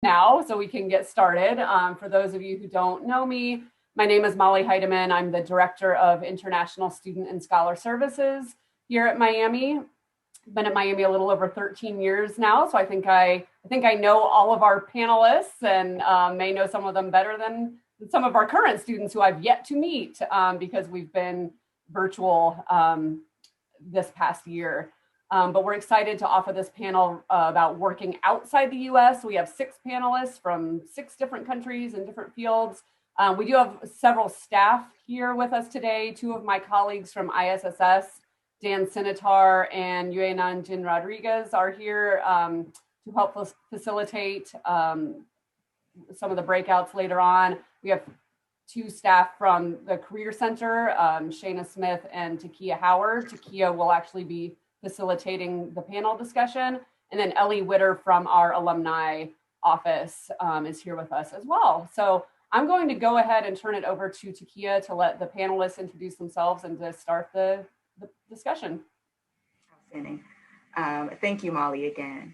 now so we can get started. For those of you who don't know me, my name is Molly Heidemann. I'm the Director of International Student and Scholar Services here at Miami. I've been at Miami a little over 13 years now, so I think I know all of our panelists and may know some of them better than some of our current students who I've yet to meet because we've been virtual this past year. But we're excited to offer this panel about working outside the US. We have 6 panelists from 6 different countries and different fields. We do have several staff here with us today. 2 of my colleagues from ISSS, Dan Sinitar and Yuenan Jin Rodriguez, are here to help us facilitate some of the breakouts later on. We have 2 staff from the Career Center, Shayna Smith and Takia Howard. Takia will actually be facilitating the panel discussion. And then Ellie Witter from our alumni office is here with us as well. So I'm going to go ahead and turn it over to Takia to let the panelists introduce themselves and to start the discussion. Outstanding. Thank you, Molly, again.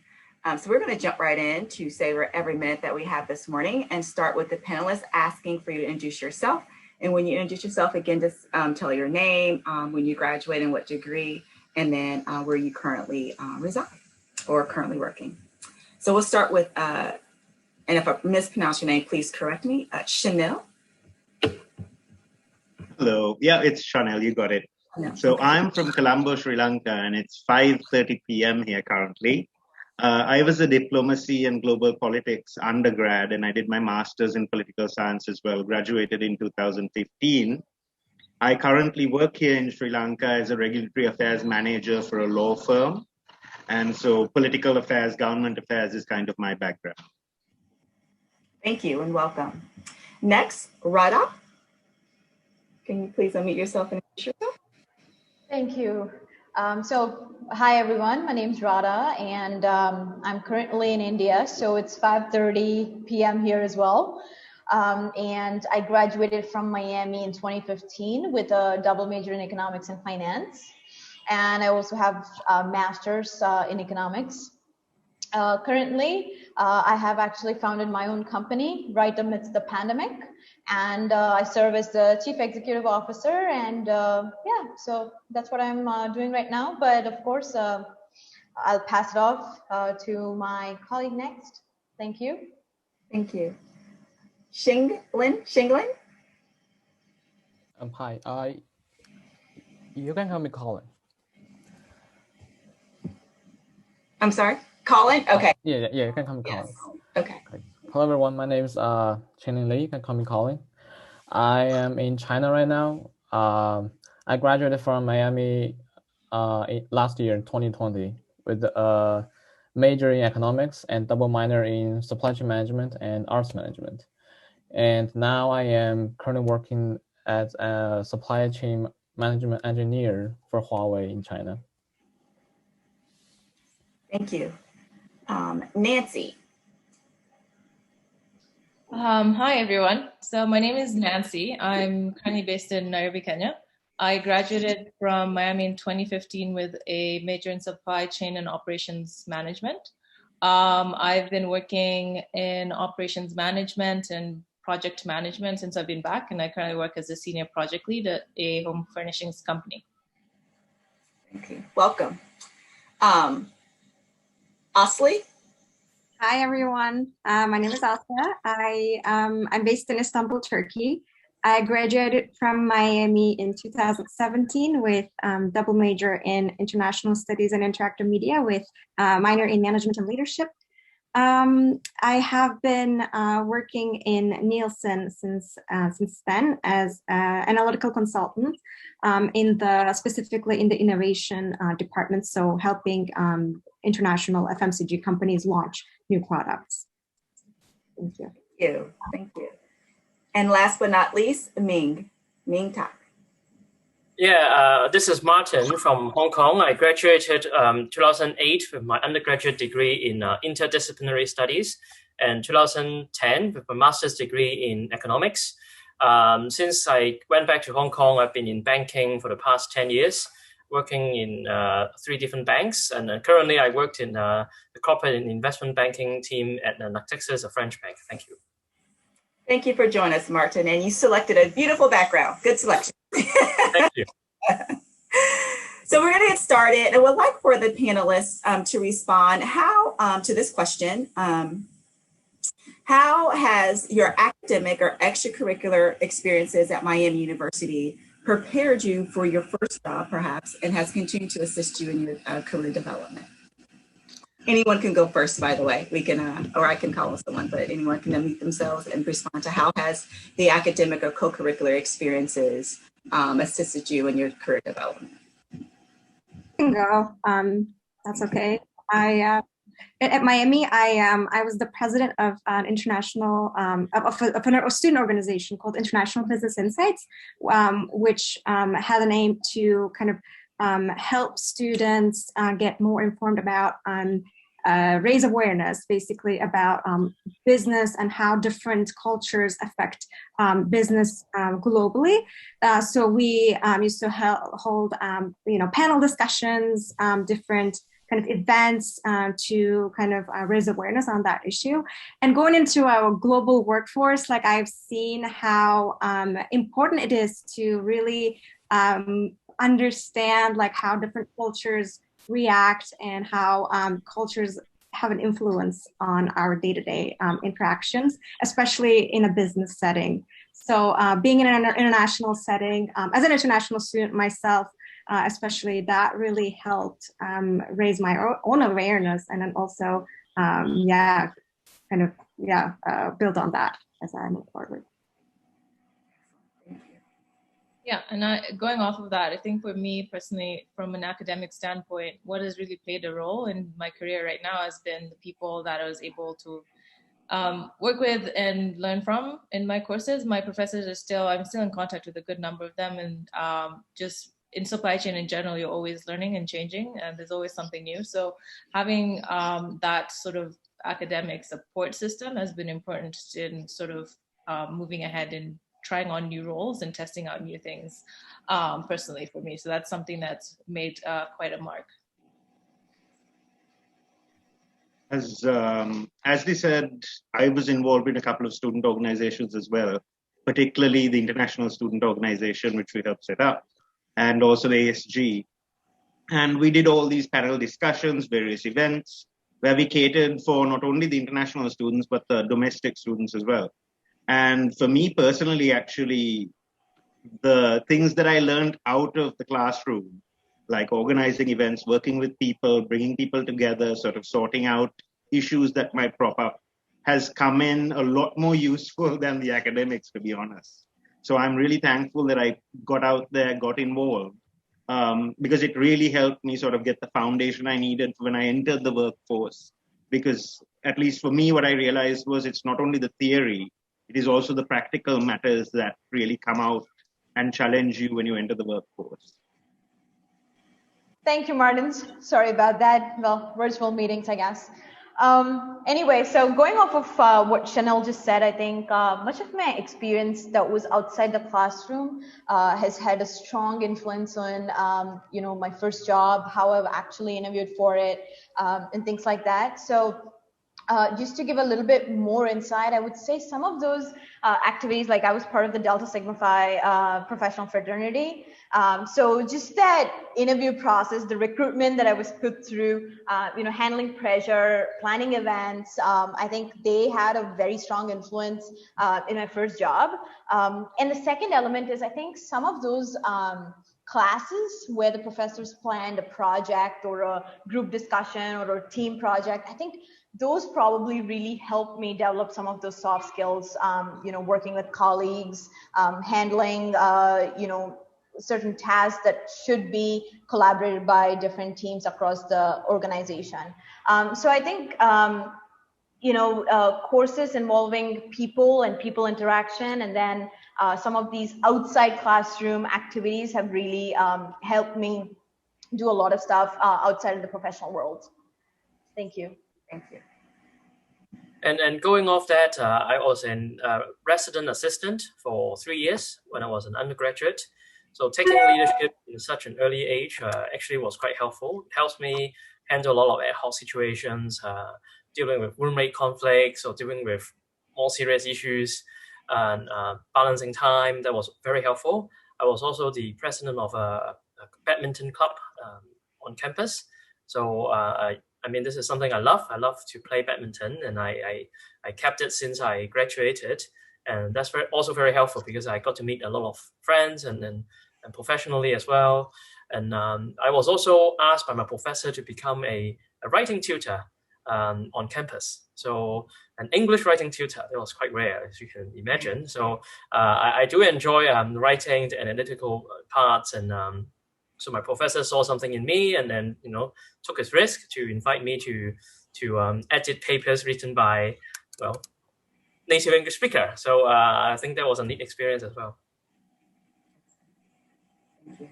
So we're going to jump right in to savor every minute that we have this morning and start with the panelists asking for you to introduce yourself. And when you introduce yourself, again, just tell your name, when you graduate and what degree, and then where you currently reside or currently working. So we'll start with, and if I mispronounce your name, please correct me, Chanil. Hello, yeah, it's Chanil, you got it. No. So Okay. I'm from Colombo, Sri Lanka, and it's 5:30 p.m. here currently. I was a diplomacy and global politics undergrad, and I did my master's in political science as well, graduated in 2015. I currently work here in Sri Lanka as a regulatory affairs manager for a law firm. And so political affairs, government affairs is kind of my background. Thank you and welcome. Next, Radha. Can you please unmute yourself and introduce yourself? Thank you. Hi everyone, my name is Radha and I'm currently in India. So it's 5:30 p.m. here as well. And I graduated from Miami in 2015 with a double major in economics and finance. And I also have a master's in economics. Currently, I have actually founded my own company right amidst the pandemic. And I serve as the chief executive officer. And yeah, so that's what I'm doing right now. But of course, I'll pass it off to my colleague next. Thank you. Thank you. Chenglin? Hi. You can call me Colin. I'm sorry, Colin? Okay. Yeah, you can call me Colin. Yes. Okay. Hello everyone, my name is Chenglin. You can call me Colin. I am in China right now. I graduated from Miami last year in 2020 with a major in economics and double minor in supply chain management and arts management. And now I am currently working as a supply chain management engineer for Huawei in China. Thank you. Nancy. Hi, everyone. So my name is Nancy. I'm currently based in Nairobi, Kenya. I graduated from Miami in 2015 with a major in supply chain and operations management. I've been working in operations management and project management since I've been back, and I currently work as a senior project lead at a home furnishings company. Thank you. Welcome. Asli? Hi, everyone. My name is Asli. I'm based in Istanbul, Turkey. I graduated from Miami in 2017 with double major in international studies and interactive media with minor in management and leadership. I have been working in Nielsen since then as analytical consultant specifically in the innovation department, so helping international FMCG companies launch new products. Thank you. Thank you. And last but not least, Ming Tak. Yeah, this is Martin from Hong Kong. I graduated 2008 with my undergraduate degree in interdisciplinary studies and 2010 with a master's degree in economics. Since I went back to Hong Kong, I've been in banking for the past 10 years, working in 3 different banks. And currently I worked in the corporate and investment banking team at Natixis, a French bank. Thank you. Thank you for joining us, Martin. And you selected a beautiful background. Good selection. Thank you. So we're going to get started. And would like for the panelists to respond to this question. How has your academic or extracurricular experiences at Miami University prepared you for your first job, perhaps, and has continued to assist you in your career development? Anyone can go first, by the way. We can, or I can call on someone, but anyone can unmute themselves and respond to how has the academic or co-curricular experiences assisted you in your career development? I can go. That's okay. At Miami, I was the president of an international of a student organization called International Business Insights, which had an aim to kind of help students get more informed about raise awareness, basically, about business and how different cultures affect business globally. So we used to hold panel discussions, different kind of events to kind of raise awareness on that issue. And going into our global workforce, like I've seen how important it is to really understand like how different cultures react and how cultures have an influence on our day-to-day interactions, especially in a business setting. So being in an international setting, as an international student myself, especially, that really helped raise my own awareness, and then also, build on that as I move forward. Yeah, and going off of that, I think for me personally, from an academic standpoint, what has really played a role in my career right now has been the people that I was able to work with and learn from in my courses. My professors I'm still in contact with a good number of them, and just in supply chain in general, you're always learning and changing, and there's always something new. So having that sort of academic support system has been important in sort of moving ahead and trying on new roles and testing out new things personally for me. So that's something that's made quite a mark. As Asli said, I was involved in a couple of student organizations as well, particularly the International Student Organization, which we helped set up, and also the ASG. And we did all these panel discussions, various events, where we catered for not only the international students, but the domestic students as well. And for me personally, actually, the things that I learned out of the classroom, like organizing events, working with people, bringing people together, sort of sorting out issues that might crop up, has come in a lot more useful than the academics, to be honest. So I'm really thankful that I got out there, got involved, because it really helped me sort of get the foundation I needed when I entered the workforce. Because at least for me, what I realized was it's not only the theory, it is also the practical matters that really come out and challenge you when you enter the workforce. Thank you, Martin. Sorry about that. Well, virtual meetings, I guess. Anyway, so going off of what Chanil just said, I think much of my experience that was outside the classroom has had a strong influence on, my first job, how I've actually interviewed for it, and things like that. So just to give a little bit more insight, I would say some of those activities, like I was part of the Delta Sigma Phi professional fraternity. So just that interview process, the recruitment that I was put through, handling pressure, planning events, I think they had a very strong influence in my first job. And the second element is I think some of those classes where the professors planned a project or a group discussion or a team project, I think those probably really helped me develop some of those soft skills, working with colleagues, handling, certain tasks that should be collaborated by different teams across the organization. So I think, courses involving people and people interaction, and then some of these outside classroom activities have really helped me do a lot of stuff outside of the professional world. Thank you. Thank you. And going off that, I was a resident assistant for 3 years when I was an undergraduate. So taking leadership in such an early age actually was quite helpful. It helps me handle a lot of ad hoc situations, dealing with roommate conflicts or dealing with more serious issues, and balancing time. That was very helpful. I was also the president of a badminton club on campus. So I mean, this is something I love. I love to play badminton, and I kept it since I graduated. And that's also very helpful because I got to meet a lot of friends and professionally as well. And I was also asked by my professor to become a writing tutor on campus. So an English writing tutor, that was quite rare, as you can imagine. So I do enjoy writing the analytical parts, and so my professor saw something in me, and then took his risk to invite me to edit papers written by native English speaker. So I think that was a neat experience as well. Thank you.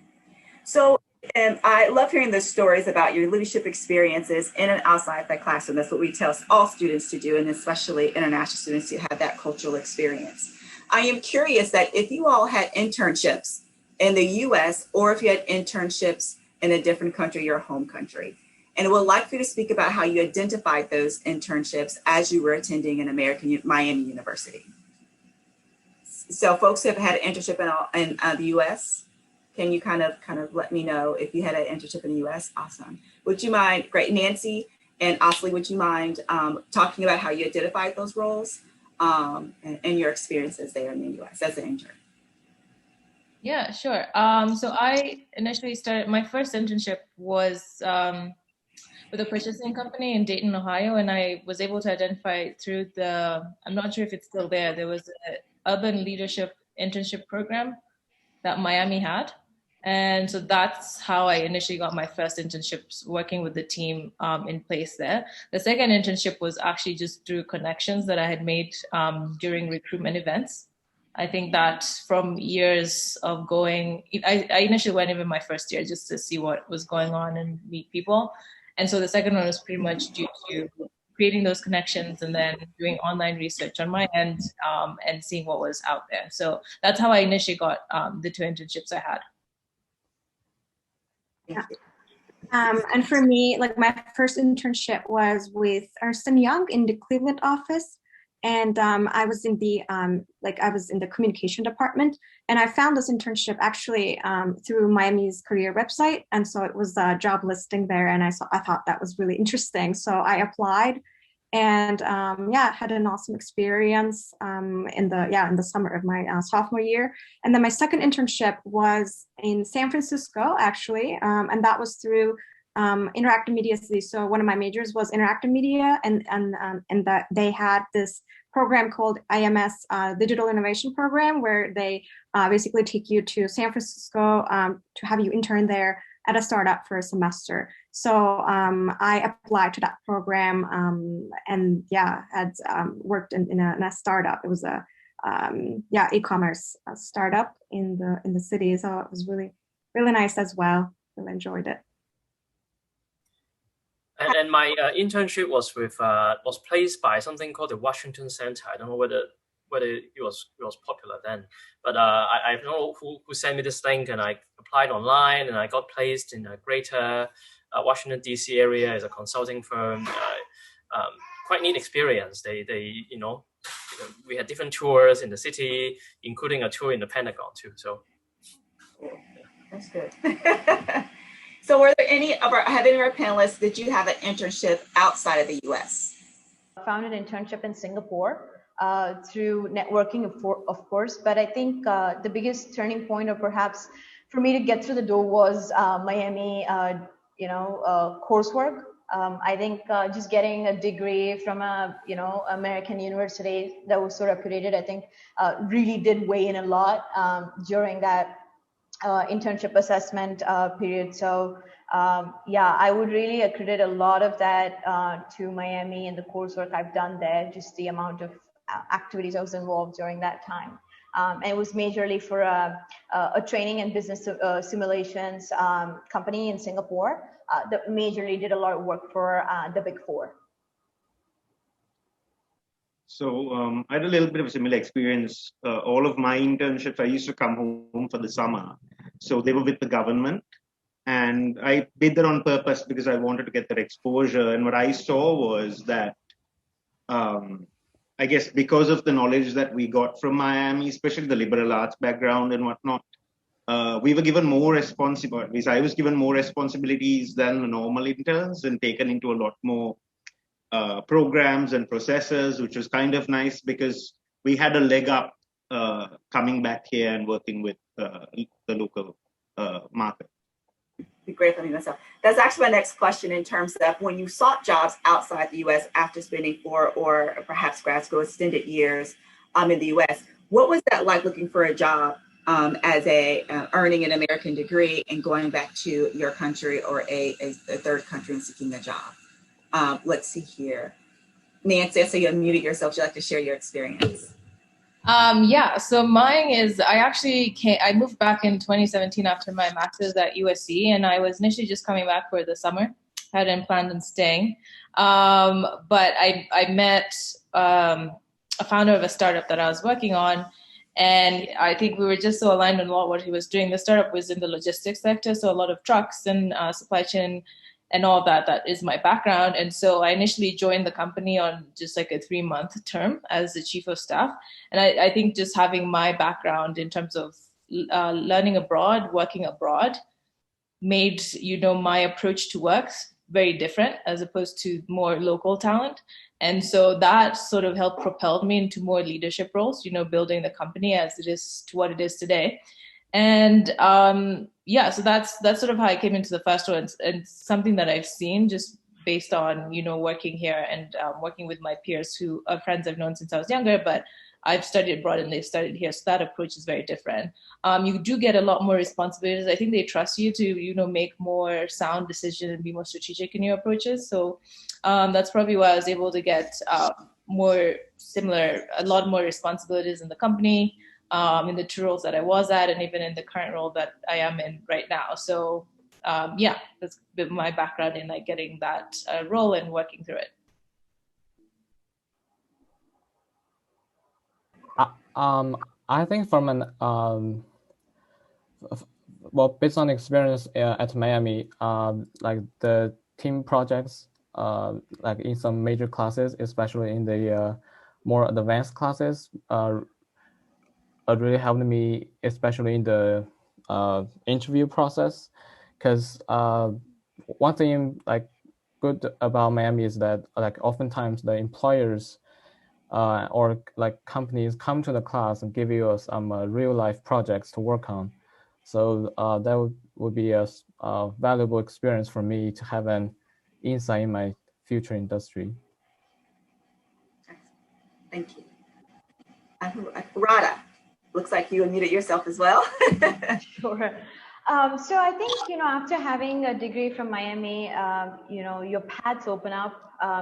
So I love hearing the stories about your leadership experiences in and outside the classroom. That's what we tell all students to do, and especially international students to have that cultural experience. I am curious that if you all had internships in the US or if you had internships in a different country, your home country, and would like for you to speak about how you identified those internships as you were attending an Miami University. So folks who have had an internship in the US, can you kind of let me know if you had an internship in the US? Awesome. Would you mind, great, Nancy and Asli, would you mind talking about how you identified those roles and your experiences there in the US as an intern? Yeah, sure. So I initially started, my first internship was with a purchasing company in Dayton, Ohio, and I was able to identify through I'm not sure if it's still there was an urban leadership internship program that Miami had. And so that's how I initially got my first internships, working with the team in place there. The second internship was actually just through connections that I had made during recruitment events. I think that from years of going, I initially went even my first year just to see what was going on and meet people. And so the second one was pretty much due to creating those connections and then doing online research on my end and seeing what was out there. So that's how I initially got the two internships I had. Yeah. And for me, like my first internship was with Ernst & Young in the Cleveland office. And I was in the communication department, and I found this internship actually through Miami's career website. And so it was a job listing there, and I thought that was really interesting. So I applied, and had an awesome experience in the summer of my sophomore year. And then my second internship was in San Francisco, actually, and that was through interactive media studies. So one of my majors was interactive media, and that they had this program called IMS Digital Innovation Program, where they basically take you to San Francisco to have you intern there at a startup for a semester. So I applied to that program and had worked in a startup. It was a e-commerce startup in the city. So it was really, really nice as well. Really enjoyed it. And my internship was placed by something called the Washington Center. I don't know whether it was popular then, but I don't know who sent me this link, and I applied online, and I got placed in a greater Washington DC area as a consulting firm. Quite neat experience. We had different tours in the city, including a tour in the Pentagon too. So that's good. So were there any of our panelists, did you have an internship outside of the US? I found an internship in Singapore through networking, of course, but I think the biggest turning point, or perhaps for me to get through the door, was Miami, coursework. I think just getting a degree from American university that was so reputed, I think really did weigh in a lot during that internship assessment period. So I would really accredit a lot of that to Miami and the coursework I've done there, just the amount of activities I was involved during that time. And it was majorly for a training and business simulations company in Singapore that majorly did a lot of work for the Big Four. So I had a little bit of a similar experience. All of my internships, I used to come home for the summer. So they were with the government. And I did that on purpose because I wanted to get that exposure. And what I saw was that, I guess because of the knowledge that we got from Miami, especially the liberal arts background and whatnot, we were given more responsibilities. At least I was given more responsibilities than the normal interns and taken into a lot more programs and processes, which was kind of nice because we had a leg up coming back here and working with the local market. Be great for me myself. That's actually my next question in terms of when you sought jobs outside the U.S. after spending 4 or perhaps grad school extended years in the U.S. What was that like looking for a job as earning an American degree and going back to your country or a third country and seeking a job? Let's see here. Nancy, I see you unmuted yourself. Would you like to share your experience? Yeah, so mine is, I moved back in 2017 after my master's at USC, and I was initially just coming back for the summer. I hadn't planned on staying. But I met a founder of a startup that I was working on, and I think we were just so aligned on what he was doing. The startup was in the logistics sector, so a lot of trucks and supply chain and all that is my background. And so I initially joined the company on just like a 3-month term as the chief of staff. And I think just having my background in terms of learning abroad, working abroad, made, my approach to work very different as opposed to more local talent. And so that sort of helped propel me into more leadership roles, building the company as it is to what it is today. And so that's sort of how I came into the first one, and something that I've seen just based on, working here and working with my peers who are friends I've known since I was younger, but I've studied abroad and they've studied here. So that approach is very different. You do get a lot more responsibilities. I think they trust you to, make more sound decisions and be more strategic in your approaches. So that's probably why I was able to get a lot more responsibilities in the company. In the 2 roles that I was at, and even in the current role that I am in right now. So that's been my background in like getting that role and working through it. I think from an based on experience at Miami, like the team projects, like in some major classes, especially in the more advanced classes, really helped me, especially in the interview process, because one thing like good about Miami is that like oftentimes the employers or like companies come to the class and give you some real life projects to work on. So that would be a valuable experience for me to have an insight in my future industry. Thank you. Radha, looks like you unmuted yourself as well. Sure. So I think, after having a degree from Miami, your paths open up.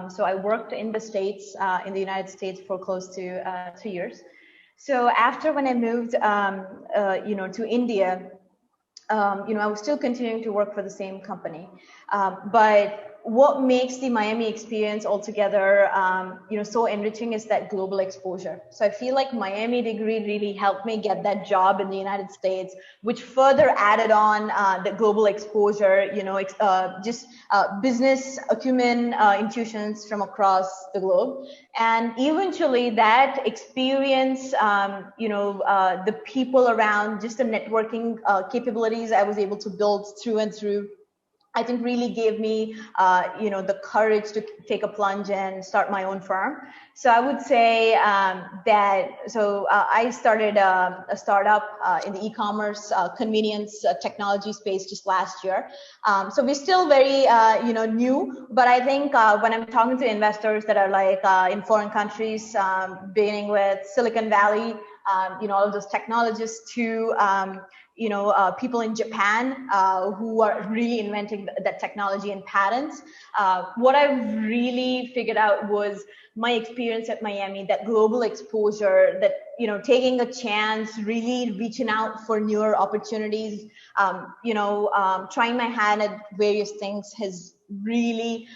So I worked in the States, in the United States for close to 2 years. So after when I moved, to India, I was still continuing to work for the same company. But what makes the Miami experience altogether, so enriching is that global exposure. So I feel like Miami degree really helped me get that job in the United States, which further added on the global exposure, business acumen, intuitions from across the globe. And eventually that experience, the people around, just the networking capabilities I was able to build through and through, I think really gave me, the courage to take a plunge and start my own firm. So I would say I started a startup in the e-commerce convenience technology space just last year. So we're still very, new, but I think when I'm talking to investors that are like in foreign countries, beginning with Silicon Valley, all of those technologists to, people in Japan who are really inventing that technology and patents. What I really figured out was my experience at Miami, that global exposure, that, taking a chance, really reaching out for newer opportunities, trying my hand at various things has really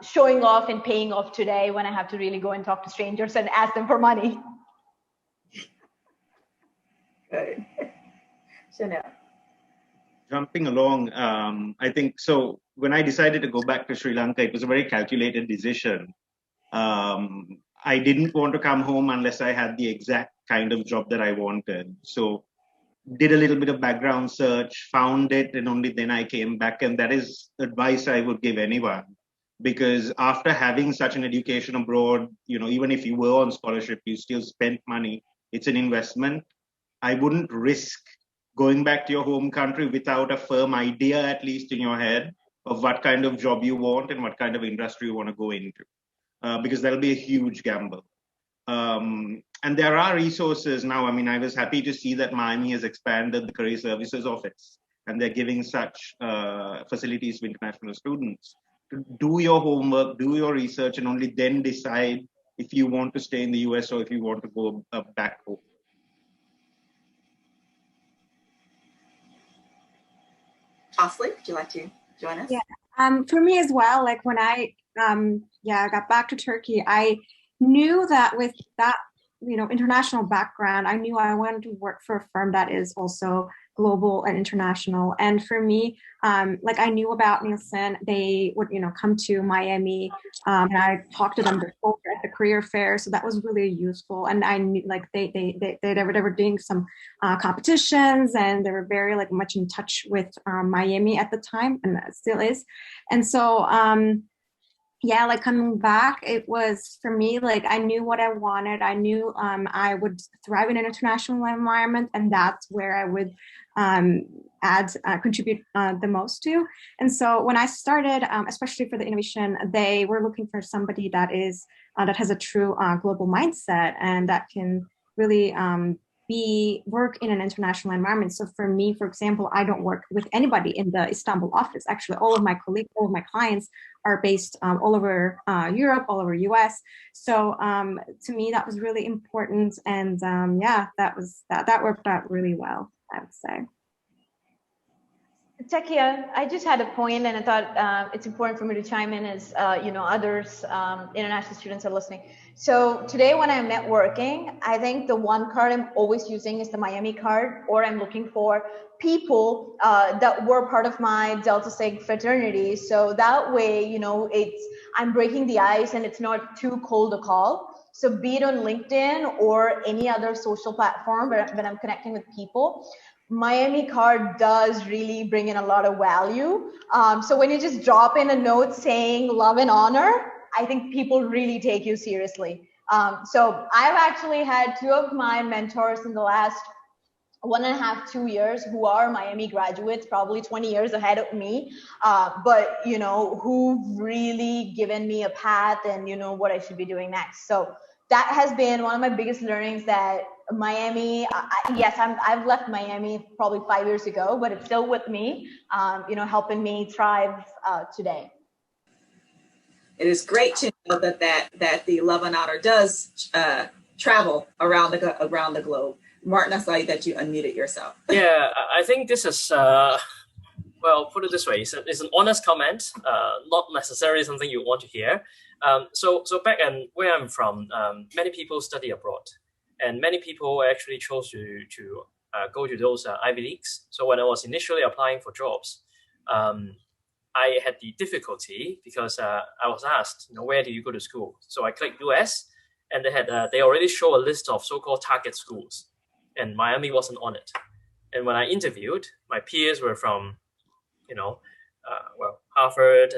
showing off and paying off today when I have to really go and talk to strangers and ask them for money. Good. Chanil. Jumping along, I think so. When I decided to go back to Sri Lanka, it was a very calculated decision. I didn't want to come home unless I had the exact kind of job that I wanted. So did a little bit of background search, found it, and only then I came back. And that is advice I would give anyone. Because after having such an education abroad, even if you were on scholarship, you still spent money. It's an investment. I wouldn't risk going back to your home country without a firm idea, at least in your head, of what kind of job you want and what kind of industry you want to go into, because that'll be a huge gamble. And there are resources now. I mean, I was happy to see that Miami has expanded the career services office, and they're giving such facilities for international students to do your homework, do your research, and only then decide if you want to stay in the US or if you want to go back home. Asli, would you like to join us? Yeah, for me as well, like when I got back to Turkey, I knew that with that, international background, I knew I wanted to work for a firm that is also global and international. And for me, like I knew about Nielsen, they would, come to Miami, and I talked to them before at the career fair. So that was really useful. And I knew like they were doing some competitions, and they were very like much in touch with Miami at the time, and that still is. And so, like coming back, it was for me, like I knew what I wanted. I knew I would thrive in an international environment, and that's where I would contribute the most to. And so when I started, especially for the innovation, they were looking for somebody that has a true global mindset and that can really work in an international environment. So for me, for example, I don't work with anybody in the Istanbul office. Actually, all of my colleagues, all of my clients are based all over Europe, all over US. So to me, that was really important. And that worked out really well, I would say. Tekia, I just had a point, and I thought it's important for me to chime in as others, international students are listening. So today when I'm networking, I think the one card I'm always using is the Miami card, or I'm looking for people that were part of my Delta Sig fraternity. So that way, I'm breaking the ice and it's not too cold a call. So be it on LinkedIn or any other social platform when I'm connecting with people, Miami card does really bring in a lot of value. So when you just drop in a note saying love and honor, I think people really take you seriously. So I've actually had two of my mentors in the last 1.5, 2 years who are Miami graduates, probably 20 years ahead of me, but who've really given me a path and what I should be doing next. So that has been one of my biggest learnings, that Miami, yes, I've left Miami probably 5 years ago, but it's still with me, helping me thrive today. It is great to know that the love and honor does travel around the globe. Martin, I saw that you unmuted yourself. Yeah, I think this is, well, put it this way, it's an honest comment, not necessarily something you want to hear. So back in where I'm from, many people study abroad, and many people actually chose to go to those Ivy Leagues. So when I was initially applying for jobs, I had the difficulty because I was asked, where do you go to school? So I clicked US, and they already show a list of so-called target schools, and Miami wasn't on it. And when I interviewed, my peers were from, Harvard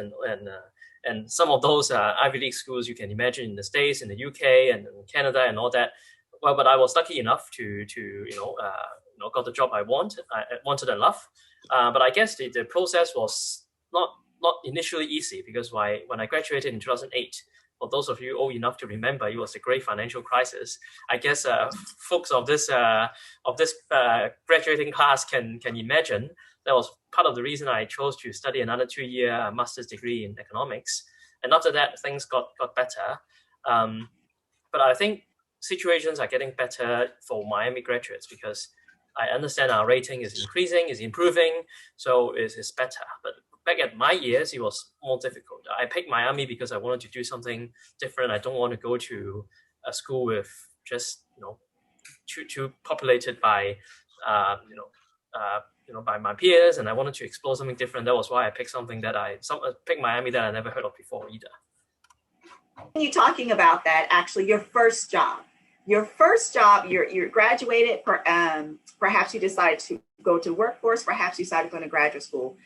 and some of those Ivy League schools you can imagine in the States, in the UK, and in Canada, and all that. Well, but I was lucky enough to got the job I wanted and loved. But I guess the process was not initially easy, because when I graduated in 2008, for those of you old enough to remember, it was a great financial crisis. I guess folks of this graduating class can imagine that was part of the reason I chose to study another 2-year master's degree in economics. And after that, things got better. But I think situations are getting better for Miami graduates, because I understand our rating is increasing, is improving, so it's better. But back at my years, it was more difficult. I picked Miami because I wanted to do something different. I don't want to go to a school with just too populated by by my peers, and I wanted to explore something different. That was why I picked picked Miami that I never heard of before either. You talking about that, actually, your first job, you're graduated, perhaps you decided to go to the workforce, perhaps you decided to go to graduate school.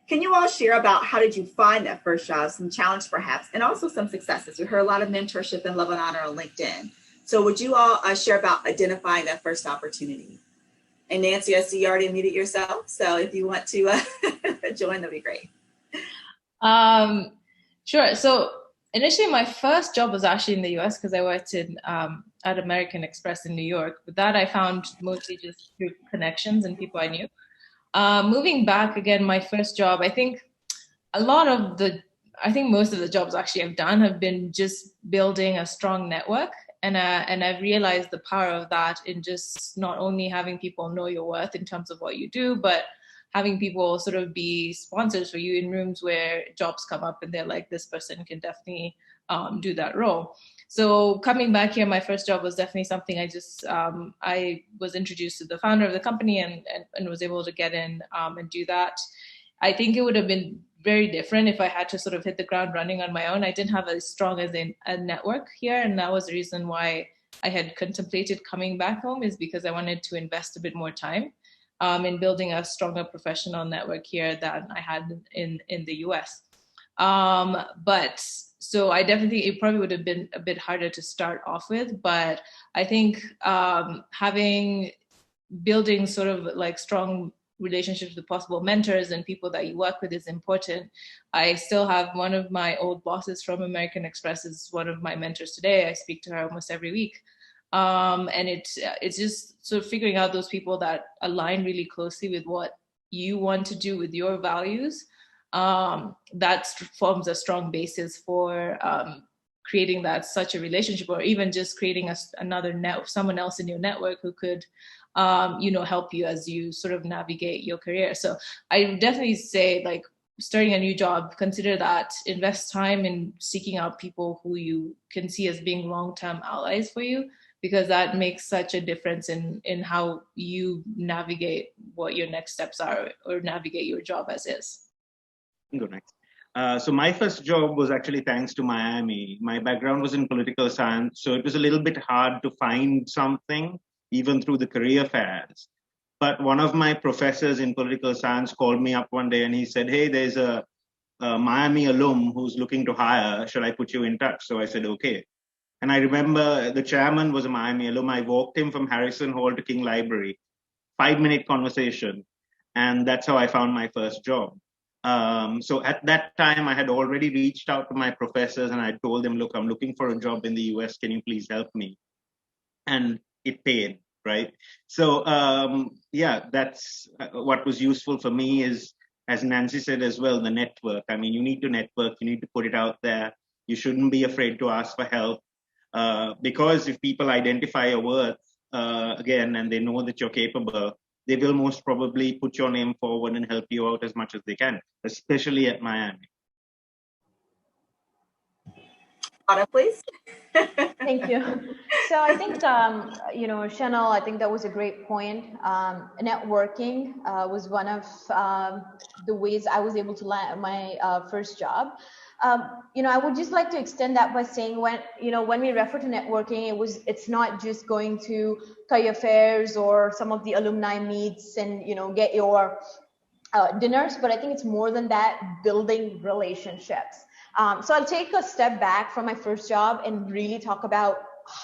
Can you all share about how did you find that first job, some challenge perhaps, and also some successes? We heard a lot of mentorship and love and honor on LinkedIn. So would you all share about identifying that first opportunity? And Nancy, I see you already muted yourself. So if you want to join, that'd be great. Sure. So initially, my first job was actually in the US because I worked at American Express in New York. But that I found mostly just through connections and people I knew. Moving back again, my first job, I think most of the jobs actually I've done have been just building a strong network. And I've realized the power of that in just not only having people know your worth in terms of what you do, but having people sort of be sponsors for you in rooms where jobs come up and they're like, this person can definitely do that role. So coming back here, my first job was definitely something I was introduced to the founder of the company and was able to get in and do that. I think it would have been very different if I had to sort of hit the ground running on my own. I didn't have as strong as a network here, and that was the reason why I had contemplated coming back home, is because I wanted to invest a bit more time in building a stronger professional network here than I had in the US. So I definitely, it probably would have been a bit harder to start off with, but I think building sort of like strong relationships with possible mentors and people that you work with is important. I still have one of my old bosses from American Express is one of my mentors today. I speak to her almost every week. And it's just sort of figuring out those people that align really closely with what you want to do with your values. That forms a strong basis for creating such a relationship, or even just creating someone else in your network who could help you as you sort of navigate your career. So I would definitely say, like, starting a new job, consider that, invest time in seeking out people who you can see as being long-term allies for you, because that makes such a difference in how you navigate what your next steps are or navigate your job as is. Go next. So my first job was actually thanks to Miami. My background was in political science, so it was a little bit hard to find something, even through the career fairs. But one of my professors in political science called me up one day and he said, hey, there's a Miami alum who's looking to hire. Shall I put you in touch? So I said, okay. And I remember the chairman was a Miami alum. I walked him from Harrison Hall to King Library, 5-minute conversation. And that's how I found my first job. So at that time, I had already reached out to my professors and I told them, look, I'm looking for a job in the US. Can you please help me? And it paid, right? So that's what was useful for me is, as Nancy said as well, the network. I mean, you need to network, you need to put it out there. You shouldn't be afraid to ask for help because if people identify your worth, again, and they know that you're capable, they will most probably put your name forward and help you out as much as they can, especially at Miami. Radha, please. Thank you. So I think, Chanil, I think that was a great point. Networking was one of the ways I was able to land my first job. I would just like to extend that by saying when we refer to networking, it's not just going to career fairs or some of the alumni meets and, get your dinners, but I think it's more than that, building relationships. So I'll take a step back from my first job and really talk about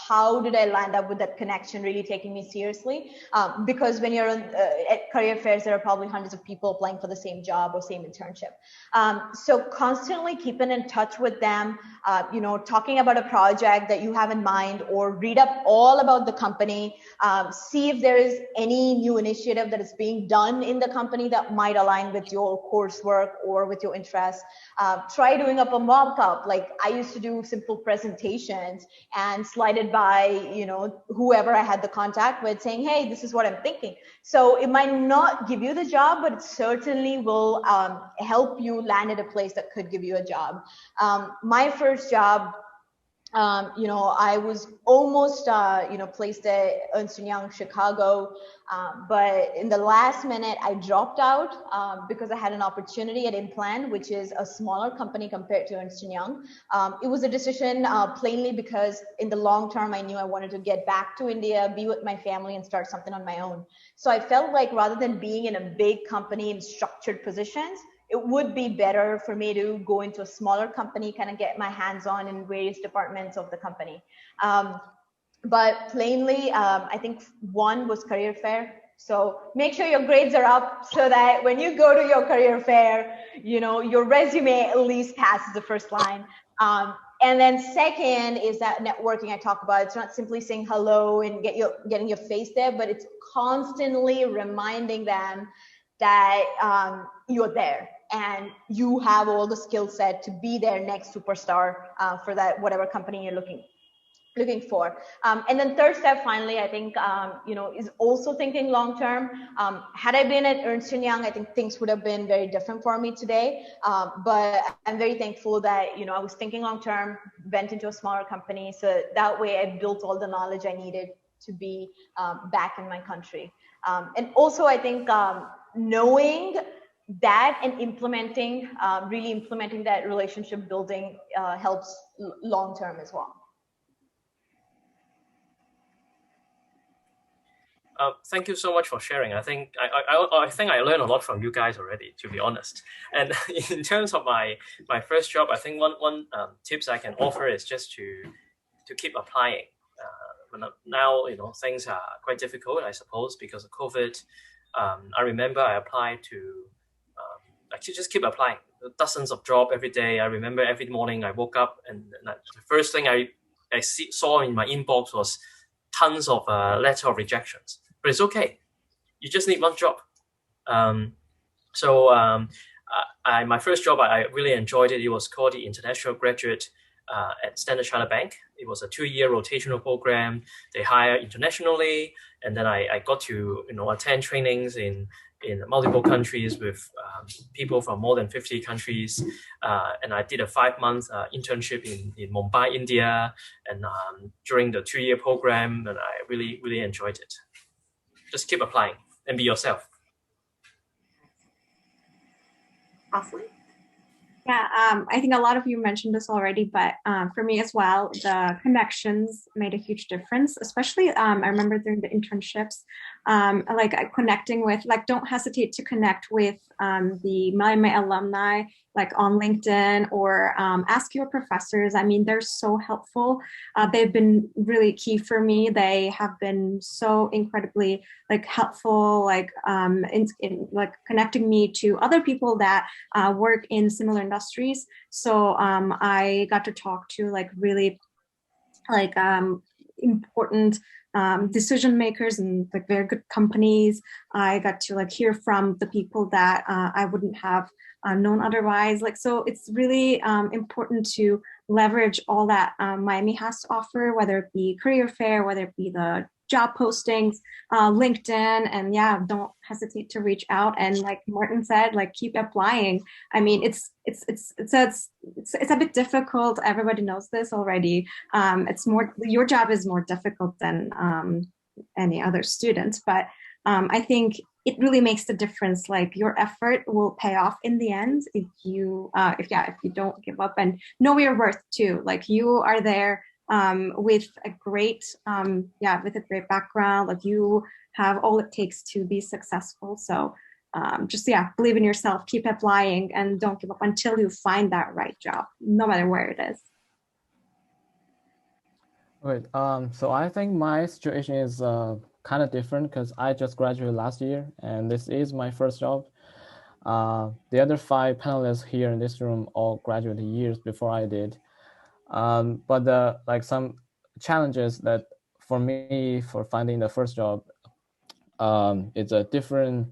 how did I land up with that connection really taking me seriously? Because when you're at career fairs, there are probably hundreds of people applying for the same job or same internship. So constantly keeping in touch with them, talking about a project that you have in mind, or read up all about the company, see if there is any new initiative that is being done in the company that might align with your coursework or with your interests. Try doing up a mock-up. Like I used to do simple presentations and slide it by, whoever I had the contact with, saying, hey, this is what I'm thinking. So it might not give you the job, but it certainly will help you land at a place that could give you a job. My first job, I was almost, placed at Ernst & Young Chicago, but in the last minute, I dropped out because I had an opportunity at Implan, which is a smaller company compared to Ernst & Young. It was a decision plainly because in the long term, I knew I wanted to get back to India, be with my family, and start something on my own. So I felt like rather than being in a big company in structured positions, it would be better for me to go into a smaller company, kind of get my hands on in various departments of the company. But plainly, I think one was career fair. So make sure your grades are up so that when you go to your career fair, your resume at least passes the first line. And then second is that networking I talk about. It's not simply saying hello and getting your face there, but it's constantly reminding them that you're there and you have all the skill set to be their next superstar for that whatever company you're looking for. And then third step, finally, I think, is also thinking long term. Had I been at Ernst & Young, I think things would have been very different for me today. But I'm very thankful that, I was thinking long term, went into a smaller company. So that way I built all the knowledge I needed to be back in my country. And also, I think knowing that and really implementing that relationship building helps long term as well. Thank you so much for sharing. I think I learned a lot from you guys already, to be honest. And in terms of my first job, I think one tips I can offer is just to keep applying. Now things are quite difficult, I suppose, because of COVID. I remember I applied to actually just keep applying. Dozens of jobs every day. I remember every morning I woke up and the first thing I saw in my inbox was tons of letter of rejections. But it's okay. You just need one job. My first job, I really enjoyed it. It was called the International Graduate at Standard Chartered Bank. It was a 2-year rotational program. They hire internationally, and then I got to attend trainings in multiple countries with people from more than 50 countries. And I did a 5-month internship in Mumbai, India, and during the 2-year program, and I really, really enjoyed it. Just keep applying and be yourself. Asli? Yeah, I think a lot of you mentioned this already, but for me as well, the connections made a huge difference. Especially, I remember during the internships, connecting with, don't hesitate to connect with the Miami alumni, on LinkedIn, or ask your professors. I mean, they're so helpful. They've been really key for me. They have been so incredibly helpful, in connecting me to other people that work in similar industries. So I got to talk to really important decision makers and very good companies. I got to hear from the people that I wouldn't have known otherwise. So it's really important to leverage all that Miami has to offer, whether it be career fair, whether it be the job postings, LinkedIn, and don't hesitate to reach out. And like Martin said, keep applying. I mean, it's a bit difficult. Everybody knows this already. It's more, your job is more difficult than any other student, but I think it really makes the difference. Your effort will pay off in the end if you don't give up and know your worth too. You are there with a great background. You have all it takes to be successful. So believe in yourself, keep applying, and don't give up until you find that right job, no matter where it is. Wait, so I think my situation is kind of different because I just graduated last year and this is my first job. The other 5 panelists here in this room all graduated years before I did. But some challenges that for me for finding the first job, it's a different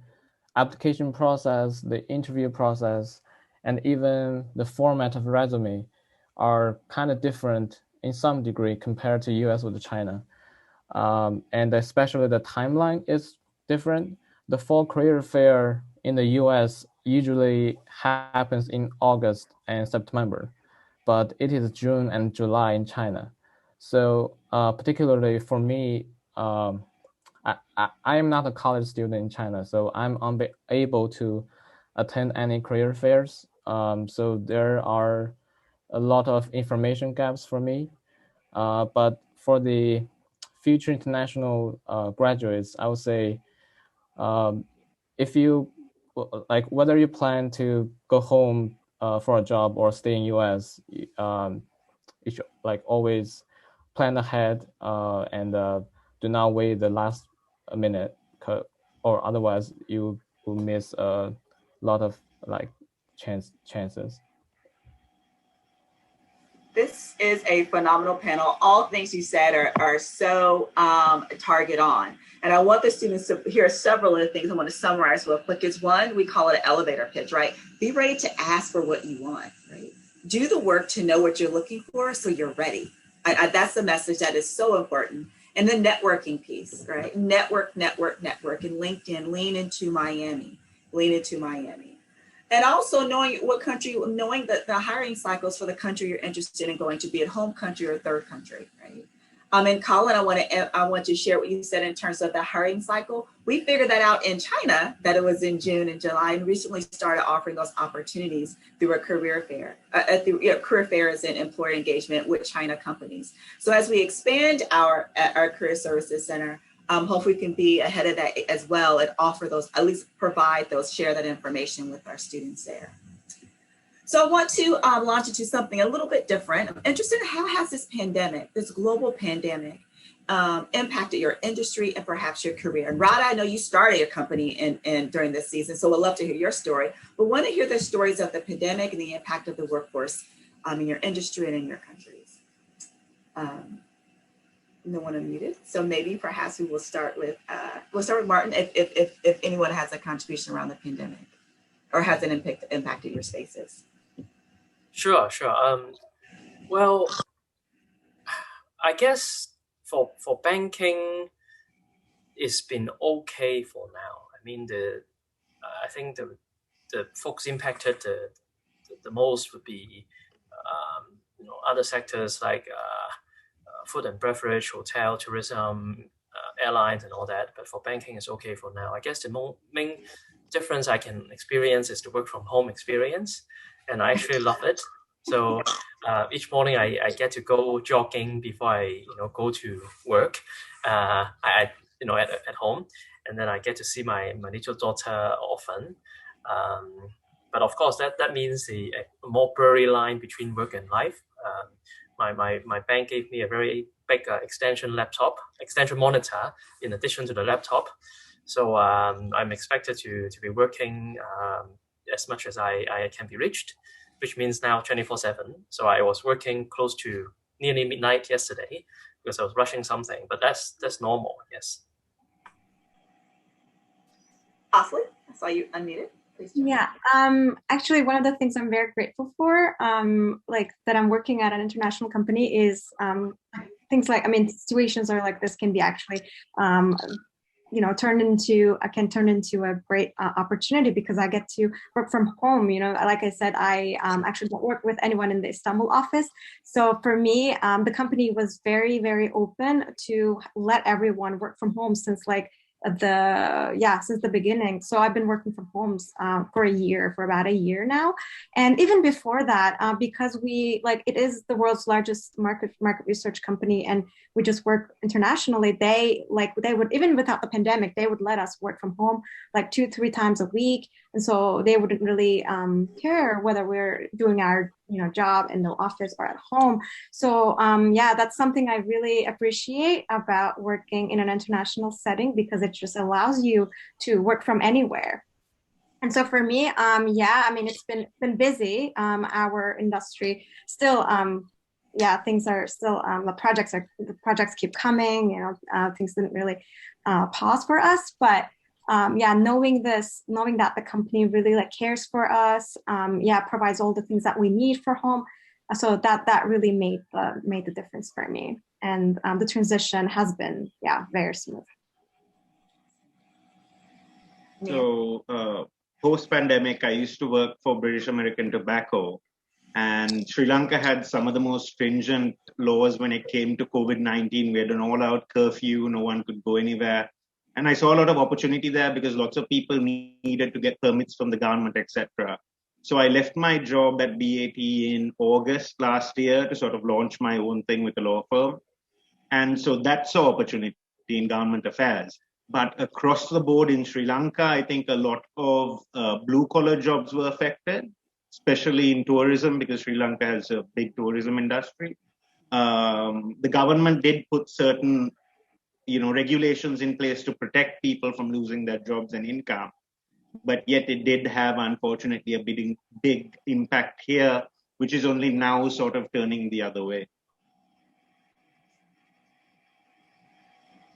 application process, the interview process, and even the format of resume are kind of different in some degree compared to US with China. And especially the timeline is different. The fall career fair in the US usually happens in August and September, but it is June and July in China. So particularly for me, I am not a college student in China, so I'm unable to attend any career fairs. So there are a lot of information gaps for me. But for the future international graduates, I would say, if you like, whether you plan to go home for a job or stay in US, you should like always plan ahead and do not wait the last minute, or otherwise you will miss a lot of like chances. This is a phenomenal panel. All things you said are so target on. And I want the students to hear several of the things I want to summarize real quick. Is one, we call it an elevator pitch, right? Be ready to ask for what you want, right? Do the work to know what you're looking for so you're ready. That's the message that is so important. And the networking piece, right? Network, and LinkedIn, lean into Miami. And also knowing what country, knowing that the hiring cycles for the country you're interested in going to, be it home country or third country, right? And Colin, I want to share what you said in terms of the hiring cycle. We figured that out in China, that it was in June and July, and recently started offering those opportunities through a career fair, career fairs and employer engagement with China companies. So as we expand our Career Services Center, hopefully we can be ahead of that as well and offer those, at least provide those, share that information with our students there. So I want to launch into something a little bit different. I'm interested in how has this pandemic, this global pandemic, impacted your industry and perhaps your career. And Radha, I know you started a company during this season, so we'd love to hear your story, but want to hear the stories of the pandemic and the impact of the workforce in your industry and in your countries. No one unmuted, so maybe perhaps we will start with Martin if anyone has a contribution around the pandemic or has an impacted your spaces. Sure. Well, I guess for banking, it's been okay for now. I mean, I think the folks impacted the most would be other sectors like food and beverage, hotel, tourism, airlines, and all that. But for banking, it's okay for now. I guess the main difference I can experience is the work from home experience, and I actually love it. So each morning I get to go jogging before I go to work. At home, and then I get to see my little daughter often. But of course, that means a more blurry line between work and life. My bank gave me a very big extension monitor in addition to the laptop. So I'm expected to be working as much as I can be reached, which means now 24/7. So I was working close to nearly midnight yesterday because I was rushing something, but that's normal, yes. Asli, I saw you unmuted. Yeah, actually, one of the things I'm very grateful for, like that I'm working at an international company, is things like, situations are like this can be actually, turn into a great opportunity because I get to work from home. Like I said, I actually don't work with anyone in the Istanbul office. So for me, the company was very, very open to let everyone work from home since the beginning. So I've been working from home for about a year now. And even before that, because it is the world's largest market research company and we just work internationally, they would, even without the pandemic, they would let us work from home like 2-3 times a week. And so they wouldn't really care whether we're doing our job in the office or at home. So that's something I really appreciate about working in an international setting, because it just allows you to work from anywhere. And so for me, it's been busy. Our industry still, things are still, the projects keep coming. Things didn't really pause for us, but knowing that the company really cares for us, provides all the things that we need for home. So that really made the difference for me. And the transition has been, very smooth. So post-pandemic, I used to work for British American Tobacco. And Sri Lanka had some of the most stringent laws when it came to COVID-19. We had an all-out curfew, no one could go anywhere. And I saw a lot of opportunity there because lots of people needed to get permits from the government, etc. So I left my job at BAT in August last year to sort of launch my own thing with a law firm. And so that's an opportunity in government affairs. But across the board in Sri Lanka, I think a lot of blue-collar jobs were affected, especially in tourism, because Sri Lanka has a big tourism industry. The government did put certain, regulations in place to protect people from losing their jobs and income, but yet it did have, unfortunately, a big impact here, which is only now sort of turning the other way.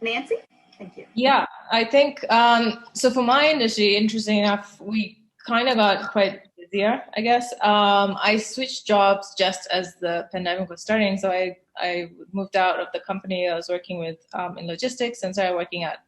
Nancy, thank you. Yeah, I think, so for my industry, interesting enough, we kind of got quite busier, I guess. I switched jobs just as the pandemic was starting. So I moved out of the company I was working with in logistics and started working at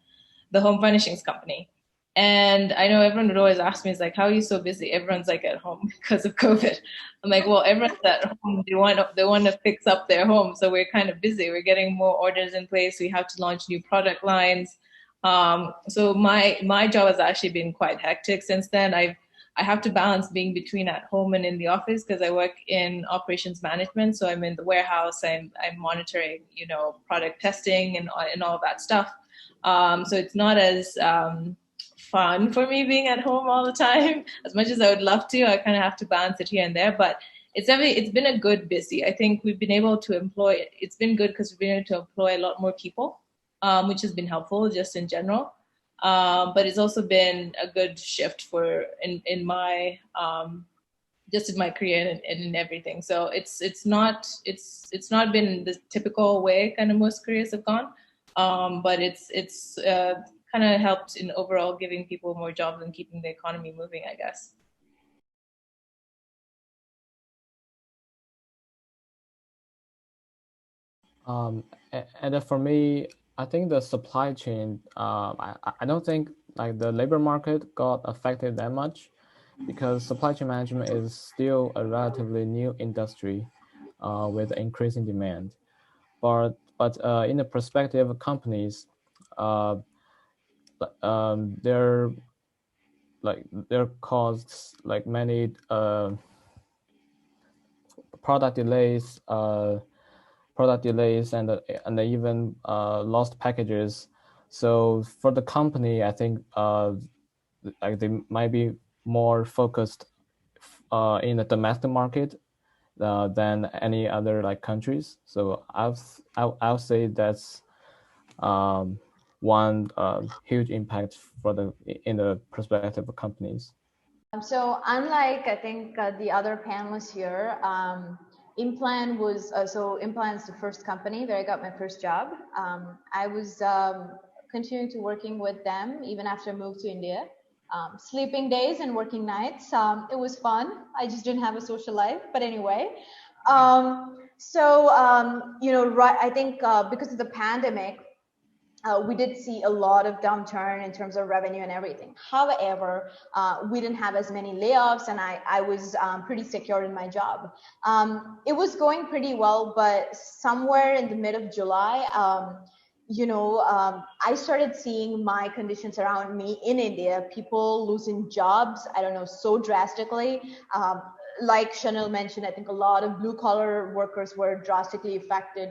the home furnishings company. And I know everyone would always ask me, it's like, how are you so busy? Everyone's like at home because of COVID. I'm like, well, everyone's at home. They want to fix up their home. So we're kind of busy. We're getting more orders in place. We have to launch new product lines. So my job has actually been quite hectic since then. I have to balance being between at home and in the office because I work in operations management. So I'm in the warehouse. I'm monitoring, product testing and all of that stuff. So it's not as fun for me being at home all the time as much as I would love to. I kind of have to balance it here and there, but it's been a good busy. I think we've been able to employ. It's been good because we've been able to employ a lot more people, which has been helpful just in general. But it's also been a good shift in my just in my career and in everything. So it's not been the typical way kind of most careers have gone, but it's kind of helped in overall giving people more jobs and keeping the economy moving, I guess. And for me, I think the supply chain, I don't think like the labor market got affected that much because supply chain management is still a relatively new industry with increasing demand. But in the perspective of companies, there caused like many product delays and even lost packages. So for the company, I think like they might be more focused in the domestic market than any other like countries. So I'll say that's one huge impact in the perspective of companies. So unlike I think the other panelists here, Implan was Implan's the first company where I got my first job. I was continuing to working with them even after I moved to India. Sleeping days and working nights. It was fun. I just didn't have a social life, but anyway. I think because of the pandemic, we did see a lot of downturn in terms of revenue and everything. However, we didn't have as many layoffs, and I was pretty secure in my job. It was going pretty well, but somewhere in the mid of July, I started seeing my conditions around me in India, people losing jobs, I don't know, so drastically. Like Chanil mentioned, I think a lot of blue collar workers were drastically affected.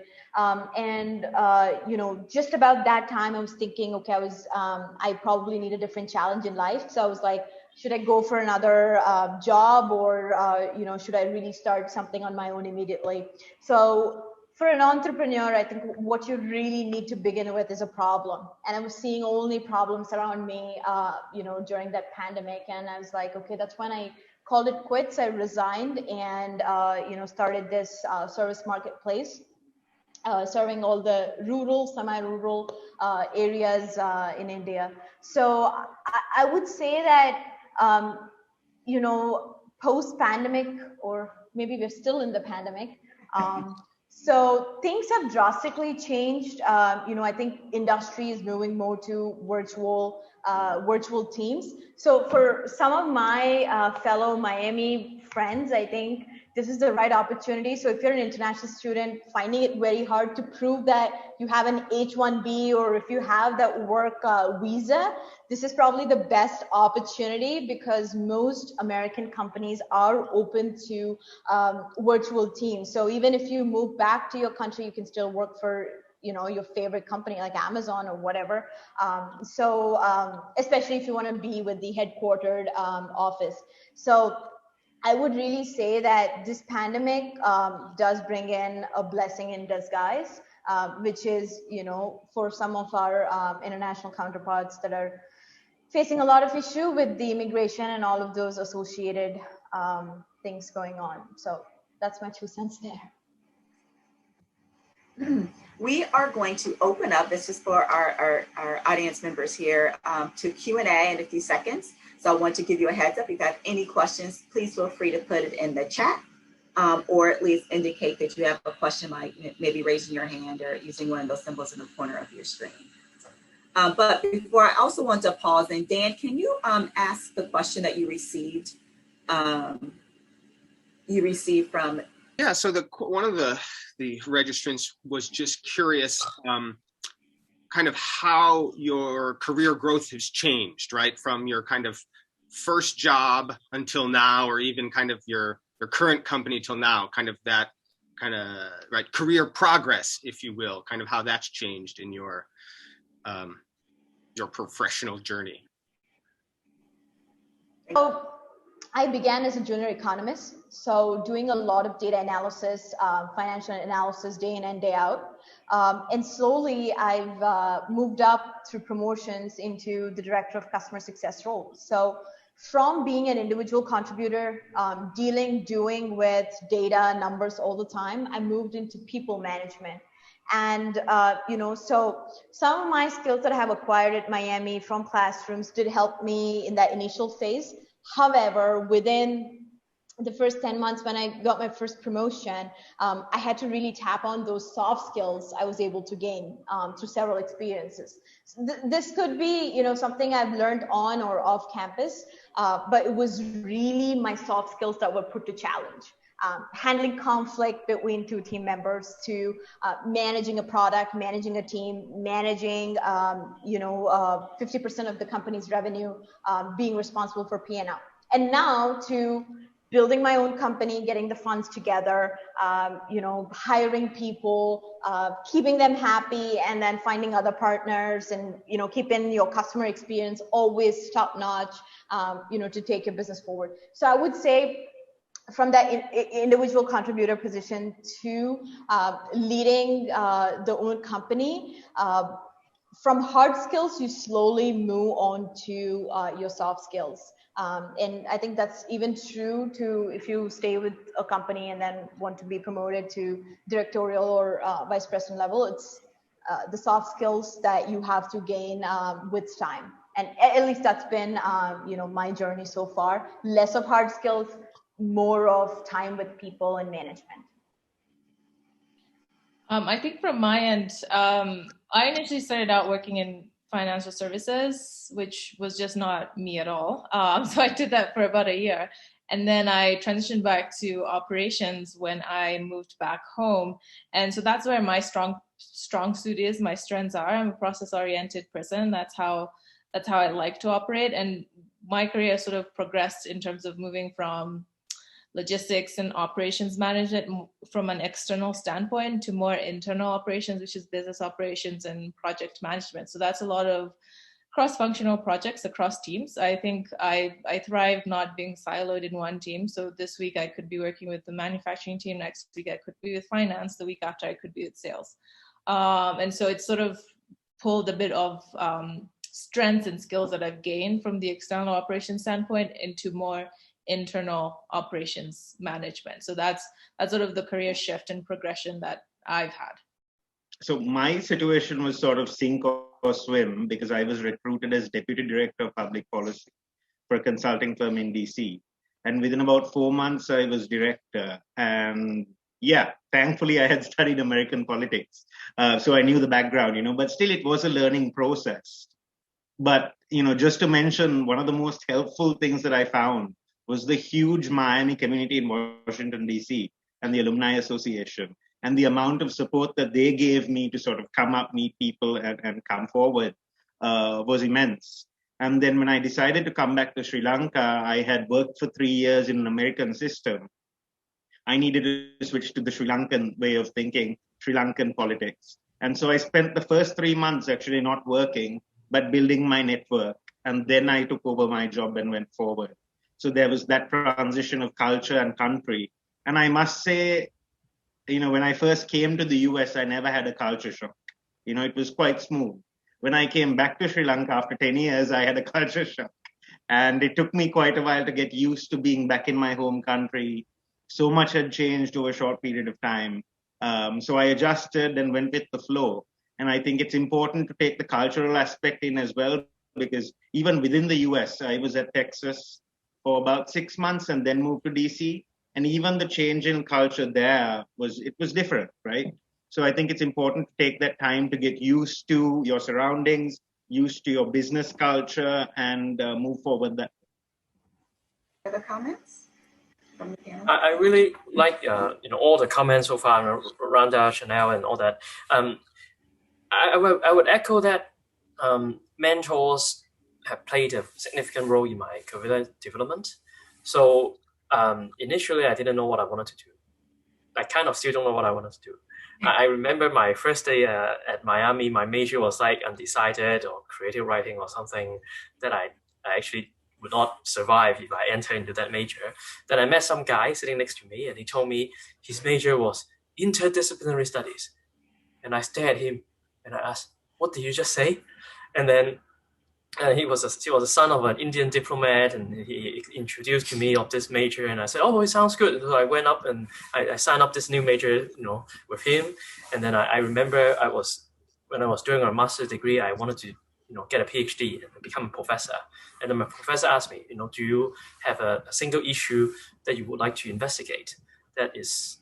Just about that time I was thinking, okay, I probably need a different challenge in life. So I was like, should I go for another job or, should I really start something on my own immediately? So for an entrepreneur, I think what you really need to begin with is a problem. And I was seeing only problems around me, during that pandemic. And I was like, okay, that's when I called it quits. I resigned and, started this service marketplace, serving all the rural, semi-rural areas in India. So I would say that, post-pandemic, or maybe we're still in the pandemic, so things have drastically changed. I think industry is moving more to virtual teams. So for some of my fellow Miami friends, I think this is the right opportunity. So if you're an international student, finding it very hard to prove that you have an H-1B, or if you have that work visa, this is probably the best opportunity, because most American companies are open to virtual teams. So even if you move back to your country, you can still work for your favorite company like Amazon or whatever. Especially if you want to be with the headquartered office. So I would really say that this pandemic does bring in a blessing in disguise, which is, for some of our international counterparts that are facing a lot of issue with the immigration and all of those associated things going on. So that's my 2 cents there. We are going to open up, this is for our audience members here, to Q&A in a few seconds. So I want to give you a heads up. If you have any questions, please feel free to put it in the chat, or at least indicate that you have a question, like maybe raising your hand or using one of those symbols in the corner of your screen. But before, I also want to pause, and Dan, can you ask the question that you received from? Yeah, so one of the registrants was just curious, kind of how your career growth has changed, right? From your kind of first job until now, or even kind of your current company till now, kind of that kind of, right, career progress, if you will, kind of how that's changed in your professional journey. So I began as a junior economist, so doing a lot of data analysis, financial analysis day in and day out. And slowly I've moved up through promotions into the director of customer success role. So from being an individual contributor, doing with data, numbers all the time, I moved into people management. And, so some of my skills that I have acquired at Miami from classrooms did help me in that initial phase. However, within the first 10 months when I got my first promotion, I had to really tap on those soft skills I was able to gain through several experiences. So this could be, something I've learned on or off campus, but it was really my soft skills that were put to challenge. Handling conflict between two team members, to managing a product, managing a team, managing 50% of the company's revenue, being responsible for P&L. And now to building my own company, getting the funds together, hiring people, keeping them happy, and then finding other partners, and keeping your customer experience always top notch, to take your business forward. So I would say, from that individual contributor position to leading the own company, from hard skills, you slowly move on to your soft skills. And I think that's even true to if you stay with a company and then want to be promoted to directorial or vice president level. It's the soft skills that you have to gain with time. And at least that's been, my journey so far. Less of hard skills, more of time with people and management. I think from my end, I initially started out working in financial services, which was just not me at all. So I did that for about a year. And then I transitioned back to operations when I moved back home. And so that's where my strong suit is, my strengths are. I'm a process-oriented person. That's how I like to operate. And my career sort of progressed in terms of moving from logistics and operations management from an external standpoint to more internal operations, which is business operations and project management. So that's a lot of cross-functional projects across teams. I think I thrive not being siloed in one team. So this week I could be working with the manufacturing team. Next week I could be with finance. The week after I could be with sales. And so it's sort of pulled a bit of strengths and skills that I've gained from the external operations standpoint into more internal operations management. So that's sort of the career shift and progression that I've had. So my situation was sort of sink or swim, because I was recruited as Deputy Director of Public Policy for a consulting firm in DC. And within about 4 months, I was director. And yeah, thankfully I had studied American politics. So I knew the background, but still it was a learning process. But, just to mention, one of the most helpful things that I found was the huge Miami community in Washington, D.C. and the Alumni Association. And the amount of support that they gave me to sort of come up, meet people, and come forward was immense. And then when I decided to come back to Sri Lanka, I had worked for 3 years in an American system. I needed to switch to the Sri Lankan way of thinking, Sri Lankan politics. And so I spent the first 3 months actually not working, but building my network. And then I took over my job and went forward. So there was that transition of culture and country. And I must say, when I first came to the US, I never had a culture shock. It was quite smooth. When I came back to Sri Lanka after 10 years, I had a culture shock. And it took me quite a while to get used to being back in my home country. So much had changed over a short period of time. So I adjusted and went with the flow. And I think it's important to take the cultural aspect in as well, because even within the US, I was at Texas for about 6 months and then moved to DC. And even the change in culture there was different, right? So I think it's important to take that time to get used to your surroundings, used to your business culture, and move forward that. Other comments from the panel? I really like all the comments so far, Radha, Chanil, and all that. I would echo that mentors have played a significant role in my career development. So initially, I didn't know what I wanted to do. I kind of still don't know what I wanted to do. I remember my first day at Miami, my major was like undecided or creative writing or something that I actually would not survive if I enter into that major. Then I met some guy sitting next to me and he told me his major was interdisciplinary studies. And I stared at him and I asked, "What did you just say?" And then he was a son of an Indian diplomat, and he introduced to me of this major, and I said, "Oh, it sounds good." So I went up and I signed up this new major, with him. And then I remember when I was doing my master's degree, I wanted to, get a PhD and become a professor. And then my professor asked me, do you have a single issue that you would like to investigate that is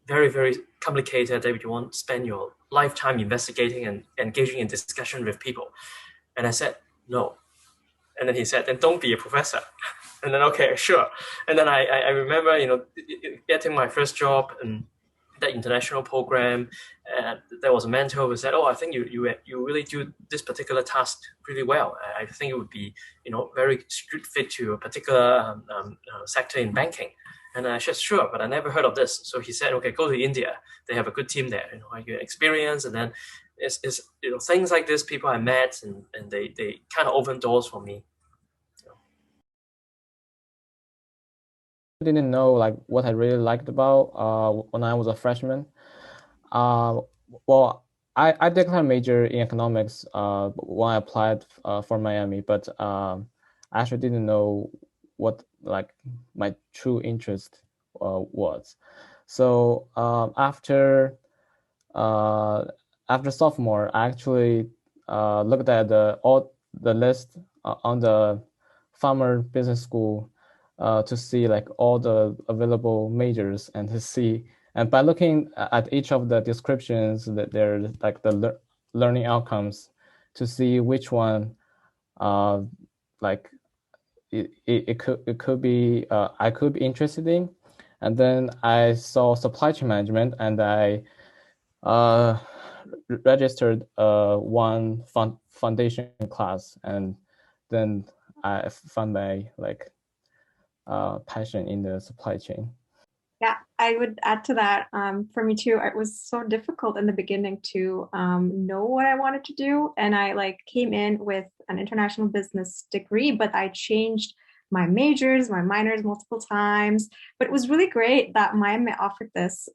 very, very complicated, that you want to spend your lifetime investigating and engaging in discussion with people? And I said, no. And then he said, then don't be a professor. And then, okay, sure. And then I remember, getting my first job in that international program. And there was a mentor who said, "Oh, I think you really do this particular task pretty well. I think it would be, very good fit to a particular sector in banking." And I said, "Sure, but I never heard of this." So he said, "Okay, go to India. They have a good team there. I get experience." And then it's things like this, people I met, and they kind of opened doors for me. I didn't know like what I really liked about when I was a freshman. Well, I declared major in economics when I applied for Miami, but I actually didn't know what like my true interest was. So after sophomore, I actually looked at all the list on the Farmer Business School to see like all the available majors and to see. And by looking at each of the descriptions, that there's like the learning outcomes, to see which one, like it could be I could be interested in. And then I saw supply chain management, and I registered one foundation class, and then I found my like passion in the supply chain. Yeah, I would add to that. For me too, it was so difficult in the beginning to know what I wanted to do. And I came in with an international business degree, but I changed my majors, my minors multiple times. But it was really great that Miami offered this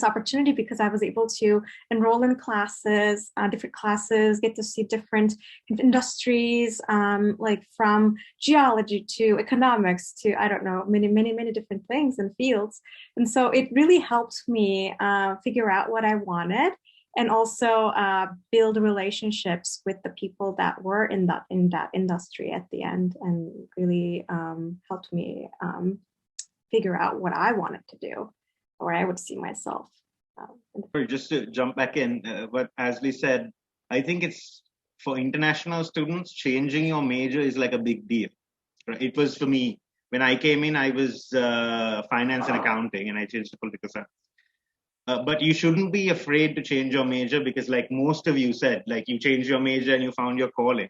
opportunity, because I was able to enroll in classes, different classes, get to see different industries, like from geology to economics to, I don't know, many different things and fields. And so it really helped me figure out what I wanted, and also build relationships with the people that were in that industry at the end, and really helped me figure out what I wanted to do, where I would see myself. Just to jump back in, what Asli said, I think it's for international students, changing your major is like a big deal. Right? It was for me. When I came in, I was finance and accounting, and I changed to political science. But you shouldn't be afraid to change your major, because like most of you said, like you changed your major and you found your calling.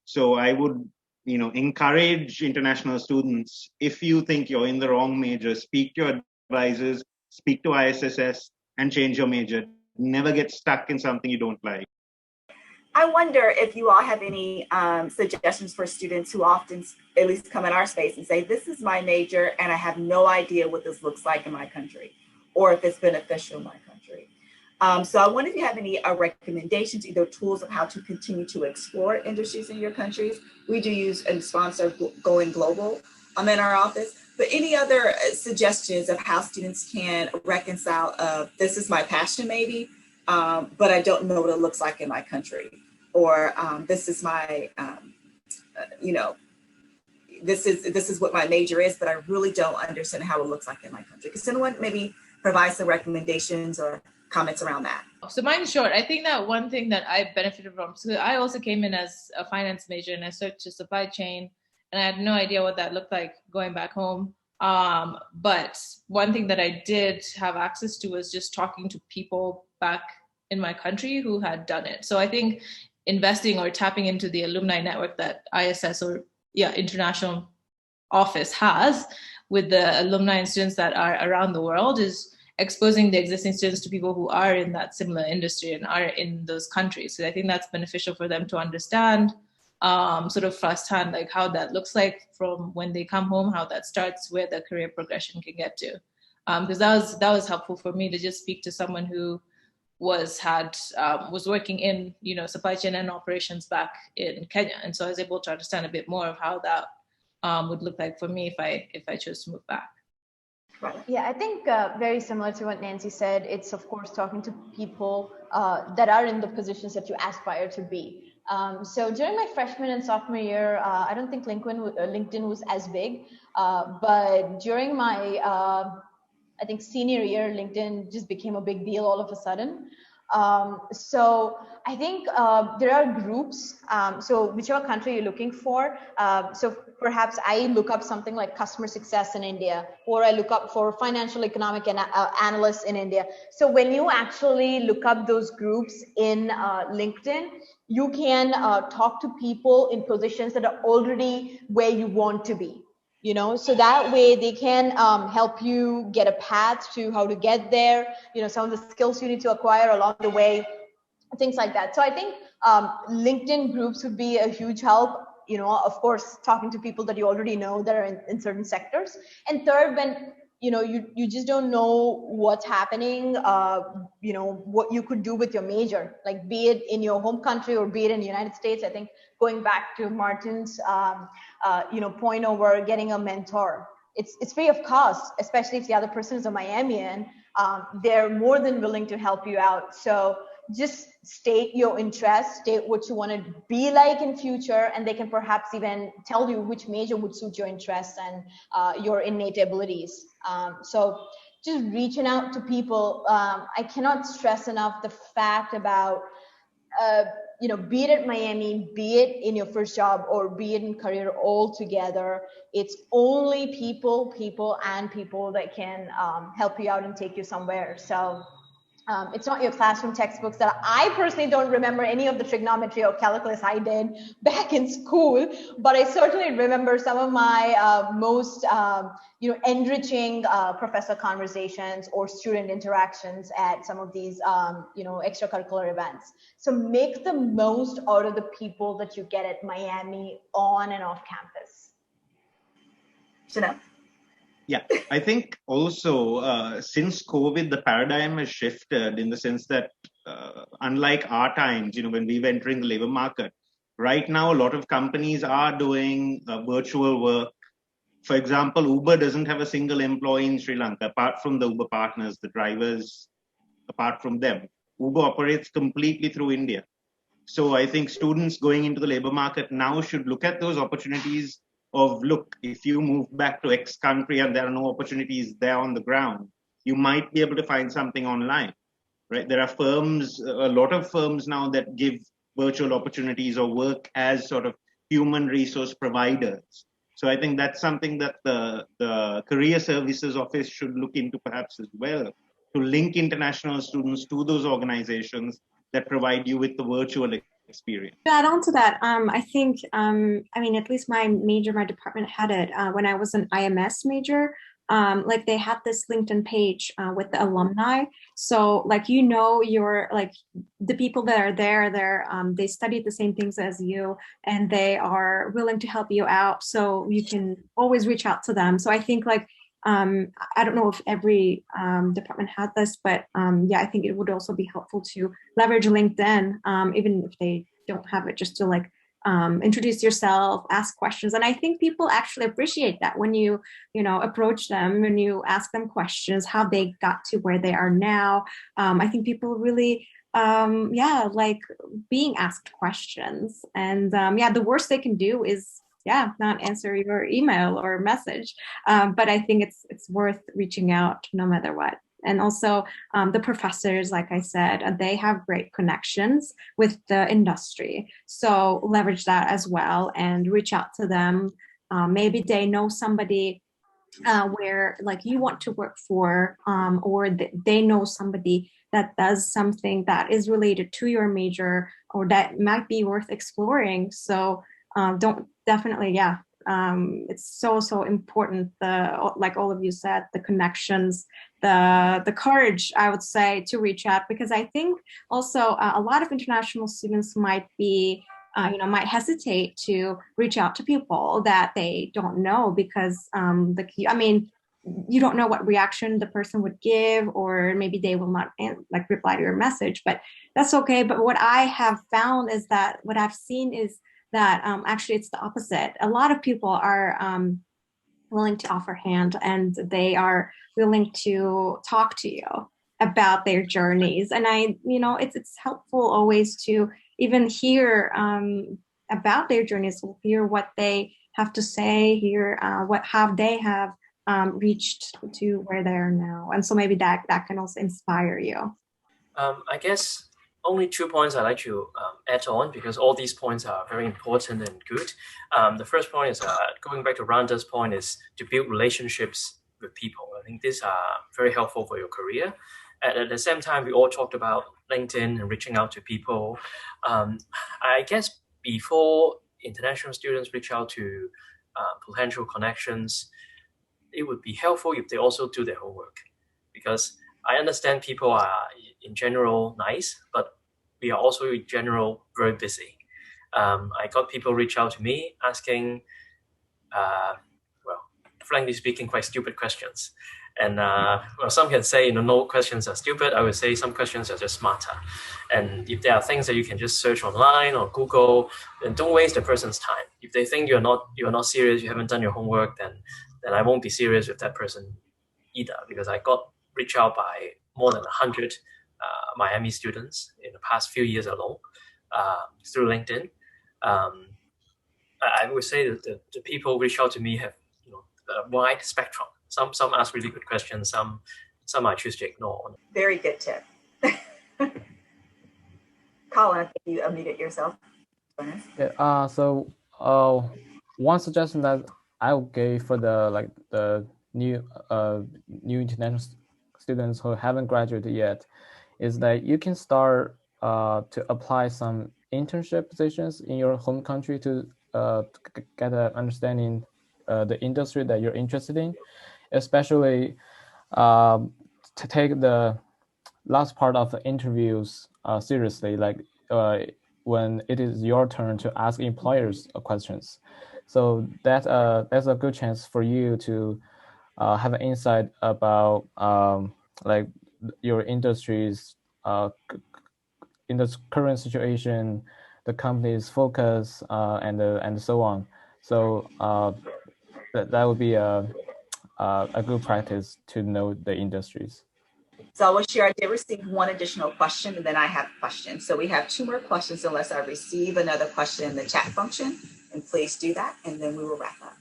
So I would, encourage international students, if you think you're in the wrong major, speak to your advisors, speak to ISSS, and change your major. Never get stuck in something you don't like. I wonder if you all have any suggestions for students who often, at least come in our space and say, this is my major and I have no idea what this looks like in my country, or if it's beneficial in my country. So I wonder if you have any recommendations, either tools of how to continue to explore industries in your countries. We do use and sponsor Going Global in our office, but any other suggestions of how students can reconcile this is my passion maybe, but I don't know what it looks like in my country, or this is my, this is what my major is, but I really don't understand how it looks like in my country. Can someone maybe provide some recommendations or comments around that? So mine's short. I think that one thing that I benefited from, so I also came in as a finance major and I switched to supply chain, and I had no idea what that looked like going back home. But one thing that I did have access to was just talking to people back in my country who had done it. So I think investing or tapping into the alumni network that ISS or international office has with the alumni and students that are around the world is exposing the existing students to people who are in that similar industry and are in those countries. So I think that's beneficial for them to understand sort of firsthand, like how that looks like from when they come home, how that starts, where the career progression can get to. Because that was helpful for me to just speak to someone who was working in supply chain and operations back in Kenya, and so I was able to understand a bit more of how that would look like for me if I chose to move back. Yeah, I think very similar to what Nancy said. It's of course talking to people that are in the positions that you aspire to be. So during my freshman and sophomore year, I don't think LinkedIn was as big, but during my I think senior year, LinkedIn just became a big deal all of a sudden. So I think there are groups, so whichever country you're looking for, so perhaps I look up something like customer success in India, or I look up for financial economic analysts in India. So when you actually look up those groups in LinkedIn, you can talk to people in positions that are already where you want to be. So that way they can help you get a path to how to get there, some of the skills you need to acquire along the way, things like that. So I think LinkedIn groups would be a huge help, of course, talking to people that you already know that are in certain sectors. And third, when you just don't know what's happening, what you could do with your major, like be it in your home country or be it in the United States. I think going back to Martin's point over getting a mentor, it's free of cost, especially if the other person is a Miamian. They're more than willing to help you out. So just state your interest, state what you want to be like in future, and they can perhaps even tell you which major would suit your interests and your innate abilities. So just reaching out to people. I cannot stress enough the fact about be it at Miami, be it in your first job, or be it in career altogether, it's only people that can help you out and take you somewhere. So it's not your classroom textbooks. That I personally don't remember any of the trigonometry or calculus I did back in school, but I certainly remember some of my most enriching professor conversations or student interactions at some of these extracurricular events. So make the most out of the people that you get at Miami on and off campus. Chanil? Yeah, I think also since COVID, the paradigm has shifted in the sense that unlike our times, when we were entering the labor market, right now a lot of companies are doing virtual work. For example, Uber doesn't have a single employee in Sri Lanka, apart from the Uber partners, the drivers, apart from them. Uber operates completely through India. So I think students going into the labor market now should look at those opportunities of, look, if you move back to X country and there are no opportunities there on the ground, you might be able to find something online, right? There are firms, a lot of firms now that give virtual opportunities or work as sort of human resource providers. So I think that's something that the Career Services Office should look into perhaps as well, to link international students to those organizations that provide you with the virtual experience. To add on to that, I think, I mean, at least my department had it when I was an IMS major. Like they had this LinkedIn page with the alumni. So like, you know, you're like the people that are there, they studied the same things as you and they are willing to help you out. So you can always reach out to them. So I think like, I don't know if every department had this, but yeah, I think it would also be helpful to leverage LinkedIn, even if they don't have it, just to like introduce yourself, ask questions. And I think people actually appreciate that when you approach them, when you ask them questions, how they got to where they are now. I think people really, like being asked questions. And the worst they can do is, not answer your email or message. But I think it's worth reaching out no matter what. And also the professors, like I said, they have great connections with the industry. So leverage that as well and reach out to them. Maybe they know somebody where like you want to work for, or they know somebody that does something that is related to your major or that might be worth exploring. So it's so important, like all of you said, the connections, the courage, I would say, to reach out, because I think also a lot of international students might be might hesitate to reach out to people that they don't know, because you don't know what reaction the person would give, or maybe they will not reply to your message, but that's okay. But what I have found is that what I've seen is that actually it's the opposite. A lot of people are willing to offer hand, and they are willing to talk to you about their journeys. And it's helpful always to even hear about their journeys, hear what they have to say, hear how they have reached to where they are now. And so maybe that can also inspire you. I guess only 2 points I'd like to add on, because all these points are very important and good. The first point is going back to Radha's point, is to build relationships with people. I think these are very helpful for your career. At the same time, we all talked about LinkedIn and reaching out to people. I guess before international students reach out to potential connections, it would be helpful if they also do their homework, because I understand people are in general nice, but we are also in general very busy. I got people reach out to me asking, frankly speaking, quite stupid questions. And some can say, no questions are stupid. I would say some questions are just smarter. And if there are things that you can just search online or Google, then don't waste the person's time. If they think you're not serious, you haven't done your homework, then I won't be serious with that person either, because I got reached out by more than 100 Miami students in the past few years alone through LinkedIn. I would say that the people reach out to me have a wide spectrum. Some ask really good questions. Some I choose to ignore. Very good tip. Colin, I think you unmuted yourself. Yeah. So one suggestion that I would give for the new international students who haven't graduated yet is that you can start to apply some internship positions in your home country to get an understanding the industry that you're interested in, especially to take the last part of the interviews seriously, like when it is your turn to ask employers questions. So that's a good chance for you to have an insight about like your industry's in the current situation, the company's focus, and so on. So that would be a good practice to know the industries. So I will share, I did receive one additional question, and then I have questions. So we have 2 more questions unless I receive another question in the chat function, and please do that, and then we will wrap up.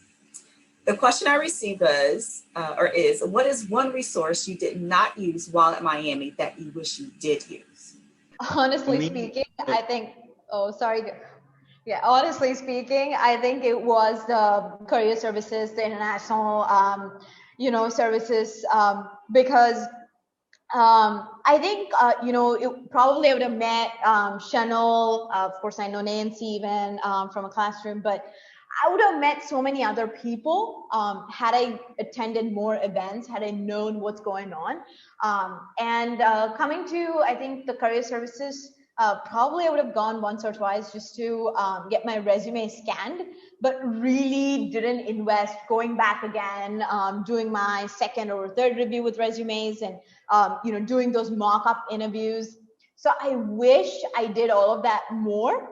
The question I received is, what is one resource you did not use while at Miami that you wish you did use? Honestly speaking, I think, Yeah, honestly speaking, I think it was the career services, the international, services, because I think, probably I would have met Chanil. Of course, I know Nancy even from a classroom, but I would have met so many other people had I attended more events, had I known what's going on. And coming to, I think, the career services, probably I would have gone once or twice just to get my resume scanned, but really didn't invest going back again, doing my second or third review with resumes and, doing those mock-up interviews. So I wish I did all of that more.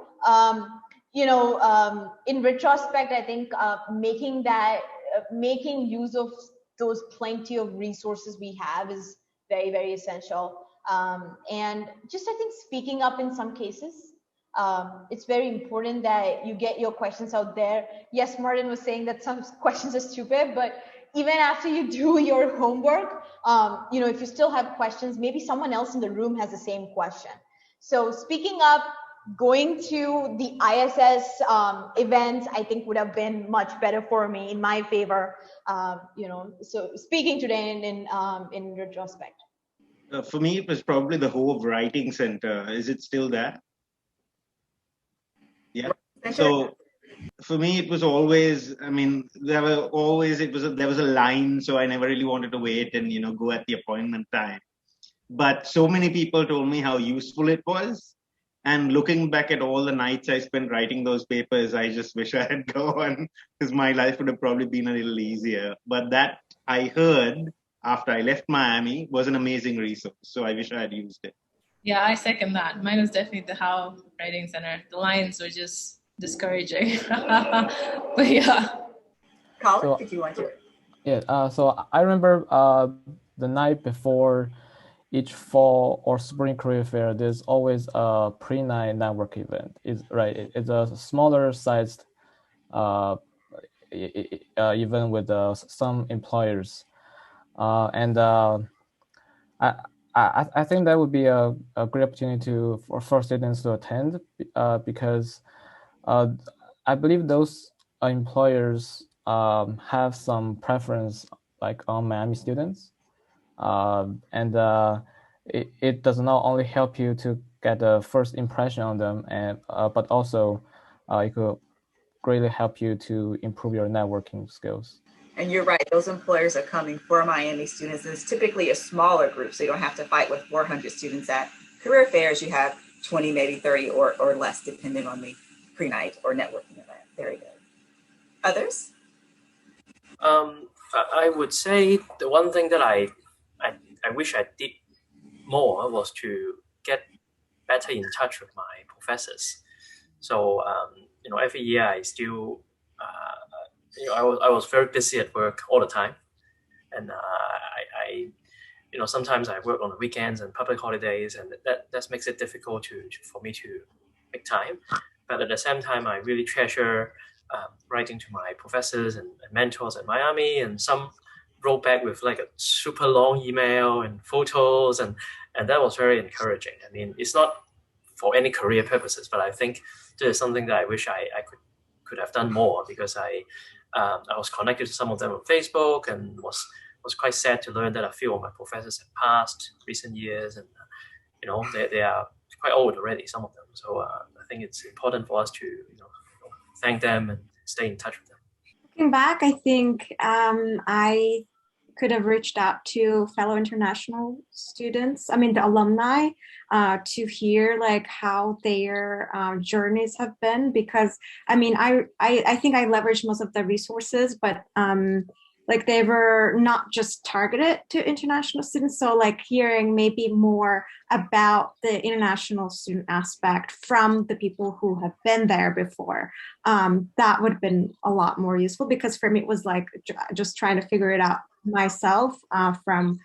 In retrospect, I think making use of those plenty of resources we have is very, very essential. And just, I think, speaking up in some cases, it's very important that you get your questions out there. Yes, Martin was saying that some questions are stupid, but even after you do your homework, if you still have questions, maybe someone else in the room has the same question. So speaking up, going to the ISS events, I think would have been much better for me, in my favor. So speaking today in retrospect. For me, it was probably the Hove Writing Center. Is it still there? Yeah. So for me, it was always, there was a line, so I never really wanted to wait and, go at the appointment time. But so many people told me how useful it was. And looking back at all the nights I spent writing those papers, I just wish I had gone, because my life would have probably been a little easier. But that, I heard after I left Miami, was an amazing resource. So I wish I had used it. Yeah, I second that. Mine was definitely the How Writing Center. The lines were just discouraging. But yeah. Colin, did you want to? Yeah, so I remember the night before each fall or spring career fair, there's always a pre-night network event. It's a smaller sized event with some employers, and I think that would be a great opportunity for students to attend, because I believe those employers have some preference like on Miami students. And it does not only help you to get a first impression on them, but also it could greatly help you to improve your networking skills. And you're right, those employers are coming for Miami students. And it's typically a smaller group, so you don't have to fight with 400 students at career fairs. You have 20, maybe 30 or less, depending on the pre-night or networking event. Very good. Others? I would say the one thing that I wish I did more was to get better in touch with my professors. So every year I still I was very busy at work all the time, and sometimes I work on the weekends and public holidays, and that makes it difficult for me to make time. But at the same time, I really treasure writing to my professors and mentors at Miami, and some wrote back with like a super long email and photos, and that was very encouraging. I mean, it's not for any career purposes, but I think this is something that I wish I could have done more, because I was connected to some of them on Facebook, and was quite sad to learn that a few of my professors have passed recent years, and they are quite old already, some of them. So I think it's important for us to thank them and stay in touch with them. Looking back, I think I could have reached out to fellow international students, the alumni, to hear like how their journeys have been, because I think I leveraged most of the resources, but like they were not just targeted to international students. So like hearing maybe more about the international student aspect from the people who have been there before, that would have been a lot more useful, because for me it was like just trying to figure it out myself from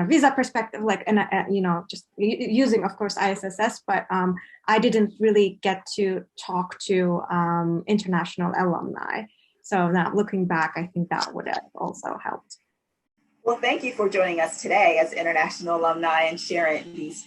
visa perspective, like, and just using, of course, ISSS, but I didn't really get to talk to international alumni. So now looking back, I think that would have also helped. Well, thank you for joining us today as international alumni and sharing these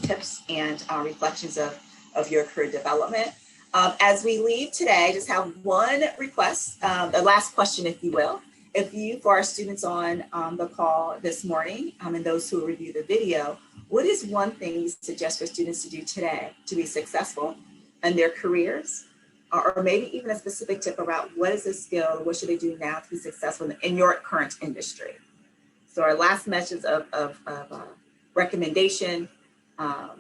tips and reflections of your career development. As we leave today, I just have one request, the last question, if you will. If you, for our students on the call this morning, and those who review the video, what is one thing you suggest for students to do today to be successful in their careers? Or maybe even a specific tip about what is a skill, what should they do now to be successful in your current industry? So our last message of recommendation,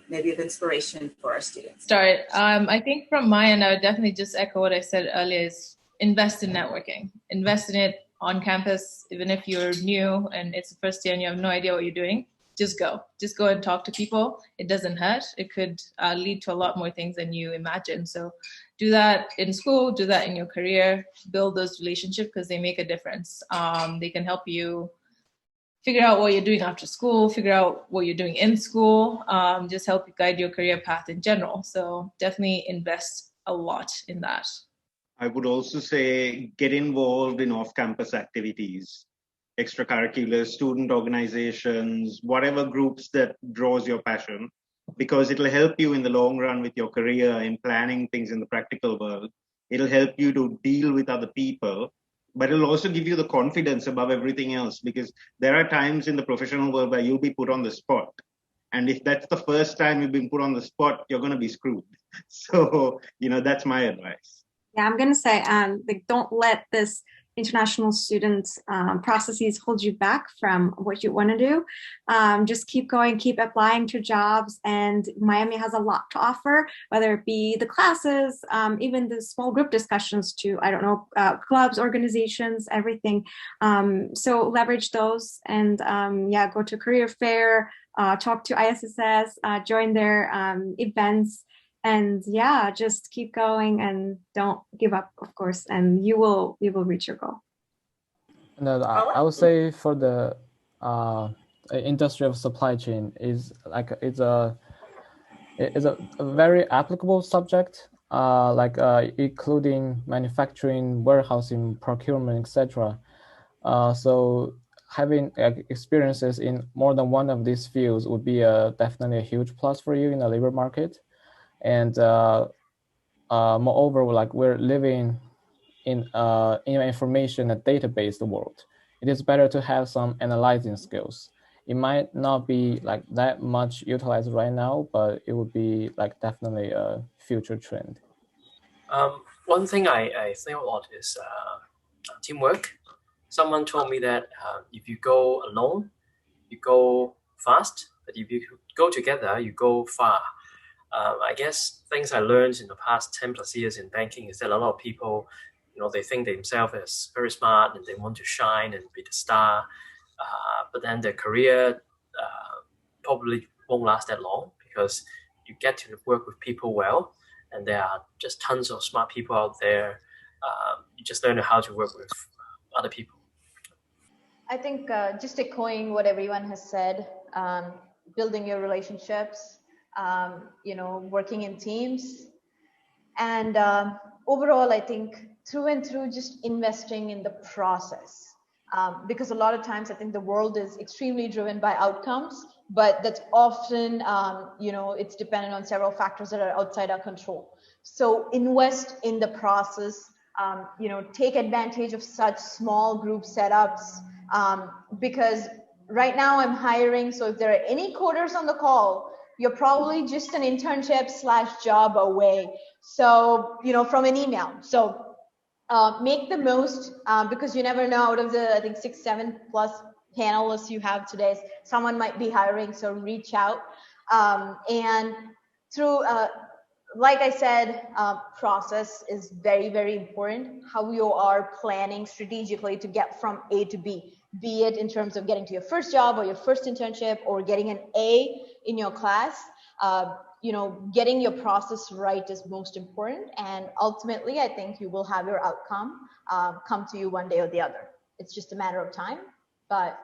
maybe of inspiration for our students. Start. I think from my end, I would definitely just echo what I said earlier, is invest in networking. Invest in it on campus, even if you're new and it's the first year and you have no idea what you're doing. Just go and talk to people. It doesn't hurt. It could lead to a lot more things than you imagine. So do that in school, do that in your career, build those relationships because they make a difference. They can help you figure out what you're doing after school, figure out what you're doing in school, just help you guide your career path in general. So definitely invest a lot in that. I would also say get involved in off-campus activities, extracurricular, student organizations, whatever groups that draws your passion, because it'll help you in the long run with your career in planning things in the practical world. It'll help you to deal with other people, but it'll also give you the confidence above everything else, because there are times in the professional world where you'll be put on the spot. And if that's the first time you've been put on the spot, you're going to be screwed. So, that's my advice. Yeah, I'm going to say, don't let this international students processes hold you back from what you want to do. Just keep going, keep applying to jobs, and Miami has a lot to offer, whether it be the classes, even the small group discussions to, clubs, organizations, everything. So leverage those and go to career fair, talk to ISSS, join their events. And just keep going and don't give up, of course, and you will reach your goal. No, I would say for the industry of supply chain it's a very applicable subject, including manufacturing, warehousing, procurement, etc. So having experiences in more than one of these fields would be definitely a huge plus for you in the labor market. And moreover, we're living in information and database world. It is better to have some analyzing skills. It might not be that much utilized right now, but it would be definitely a future trend. One thing I think a lot is teamwork. Someone told me that if you go alone, you go fast, but if you go together, you go far. I guess things I learned in the past 10 plus years in banking is that a lot of people, they think themselves as very smart and they want to shine and be the star. But then their career probably won't last that long, because you get to work with people well, and there are just tons of smart people out there. You just learn how to work with other people. I think just echoing what everyone has said, building your relationships, working in teams, and overall, I think through and through, just investing in the process, because a lot of times I think the world is extremely driven by outcomes, but that's often, it's dependent on several factors that are outside our control. So invest in the process, take advantage of such small group setups, because right now I'm hiring. So if there are any coders on the call, you're probably just an internship/job away. So, from an email. So make the most, because you never know, out of the, I think 6, 7 plus panelists you have today, someone might be hiring, so reach out. And through, like I said, process is very, very important. How you are planning strategically to get from A to B, be it in terms of getting to your first job or your first internship or getting an A in your class. Getting your process right is most important. And ultimately, I think you will have your outcome come to you one day or the other. It's just a matter of time, but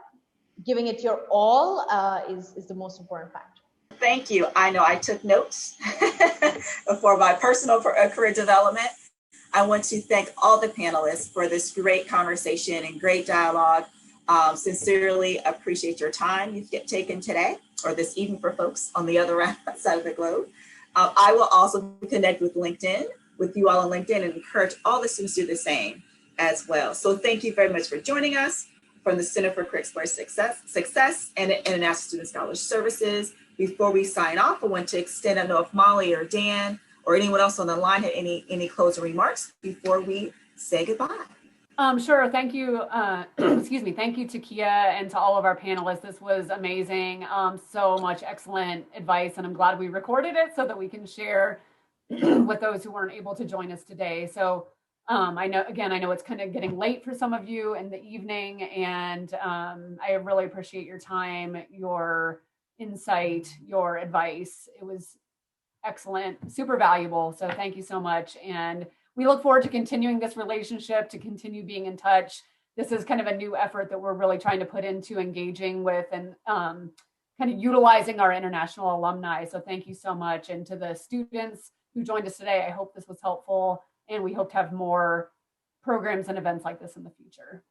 giving it your all is the most important factor. Thank you. I know I took notes for my personal career development. I want to thank all the panelists for this great conversation and great dialogue. Sincerely appreciate your time you've taken today, or this evening for folks on the other side of the globe. I will also connect with LinkedIn with you all on LinkedIn and encourage all the students to do the same as well. So thank you very much for joining us from the Center for Curricular Success and International Student Scholar Services. Before we sign off, I want to extend, I know if Molly or Dan or anyone else on the line had any closing remarks before we say goodbye. Sure. Thank you. Excuse me. Thank you to Kia and to all of our panelists. This was amazing. So much excellent advice, and I'm glad we recorded it so that we can share with those who weren't able to join us today. So I know it's kind of getting late for some of you in the evening, and I really appreciate your time, your insight, your advice. It was excellent, super valuable. So thank you so much. And we look forward to continuing this relationship, to continue being in touch. This is kind of a new effort that we're really trying to put into engaging with and kind of utilizing our international alumni. So thank you so much. And to the students who joined us today, I hope this was helpful, and we hope to have more programs and events like this in the future.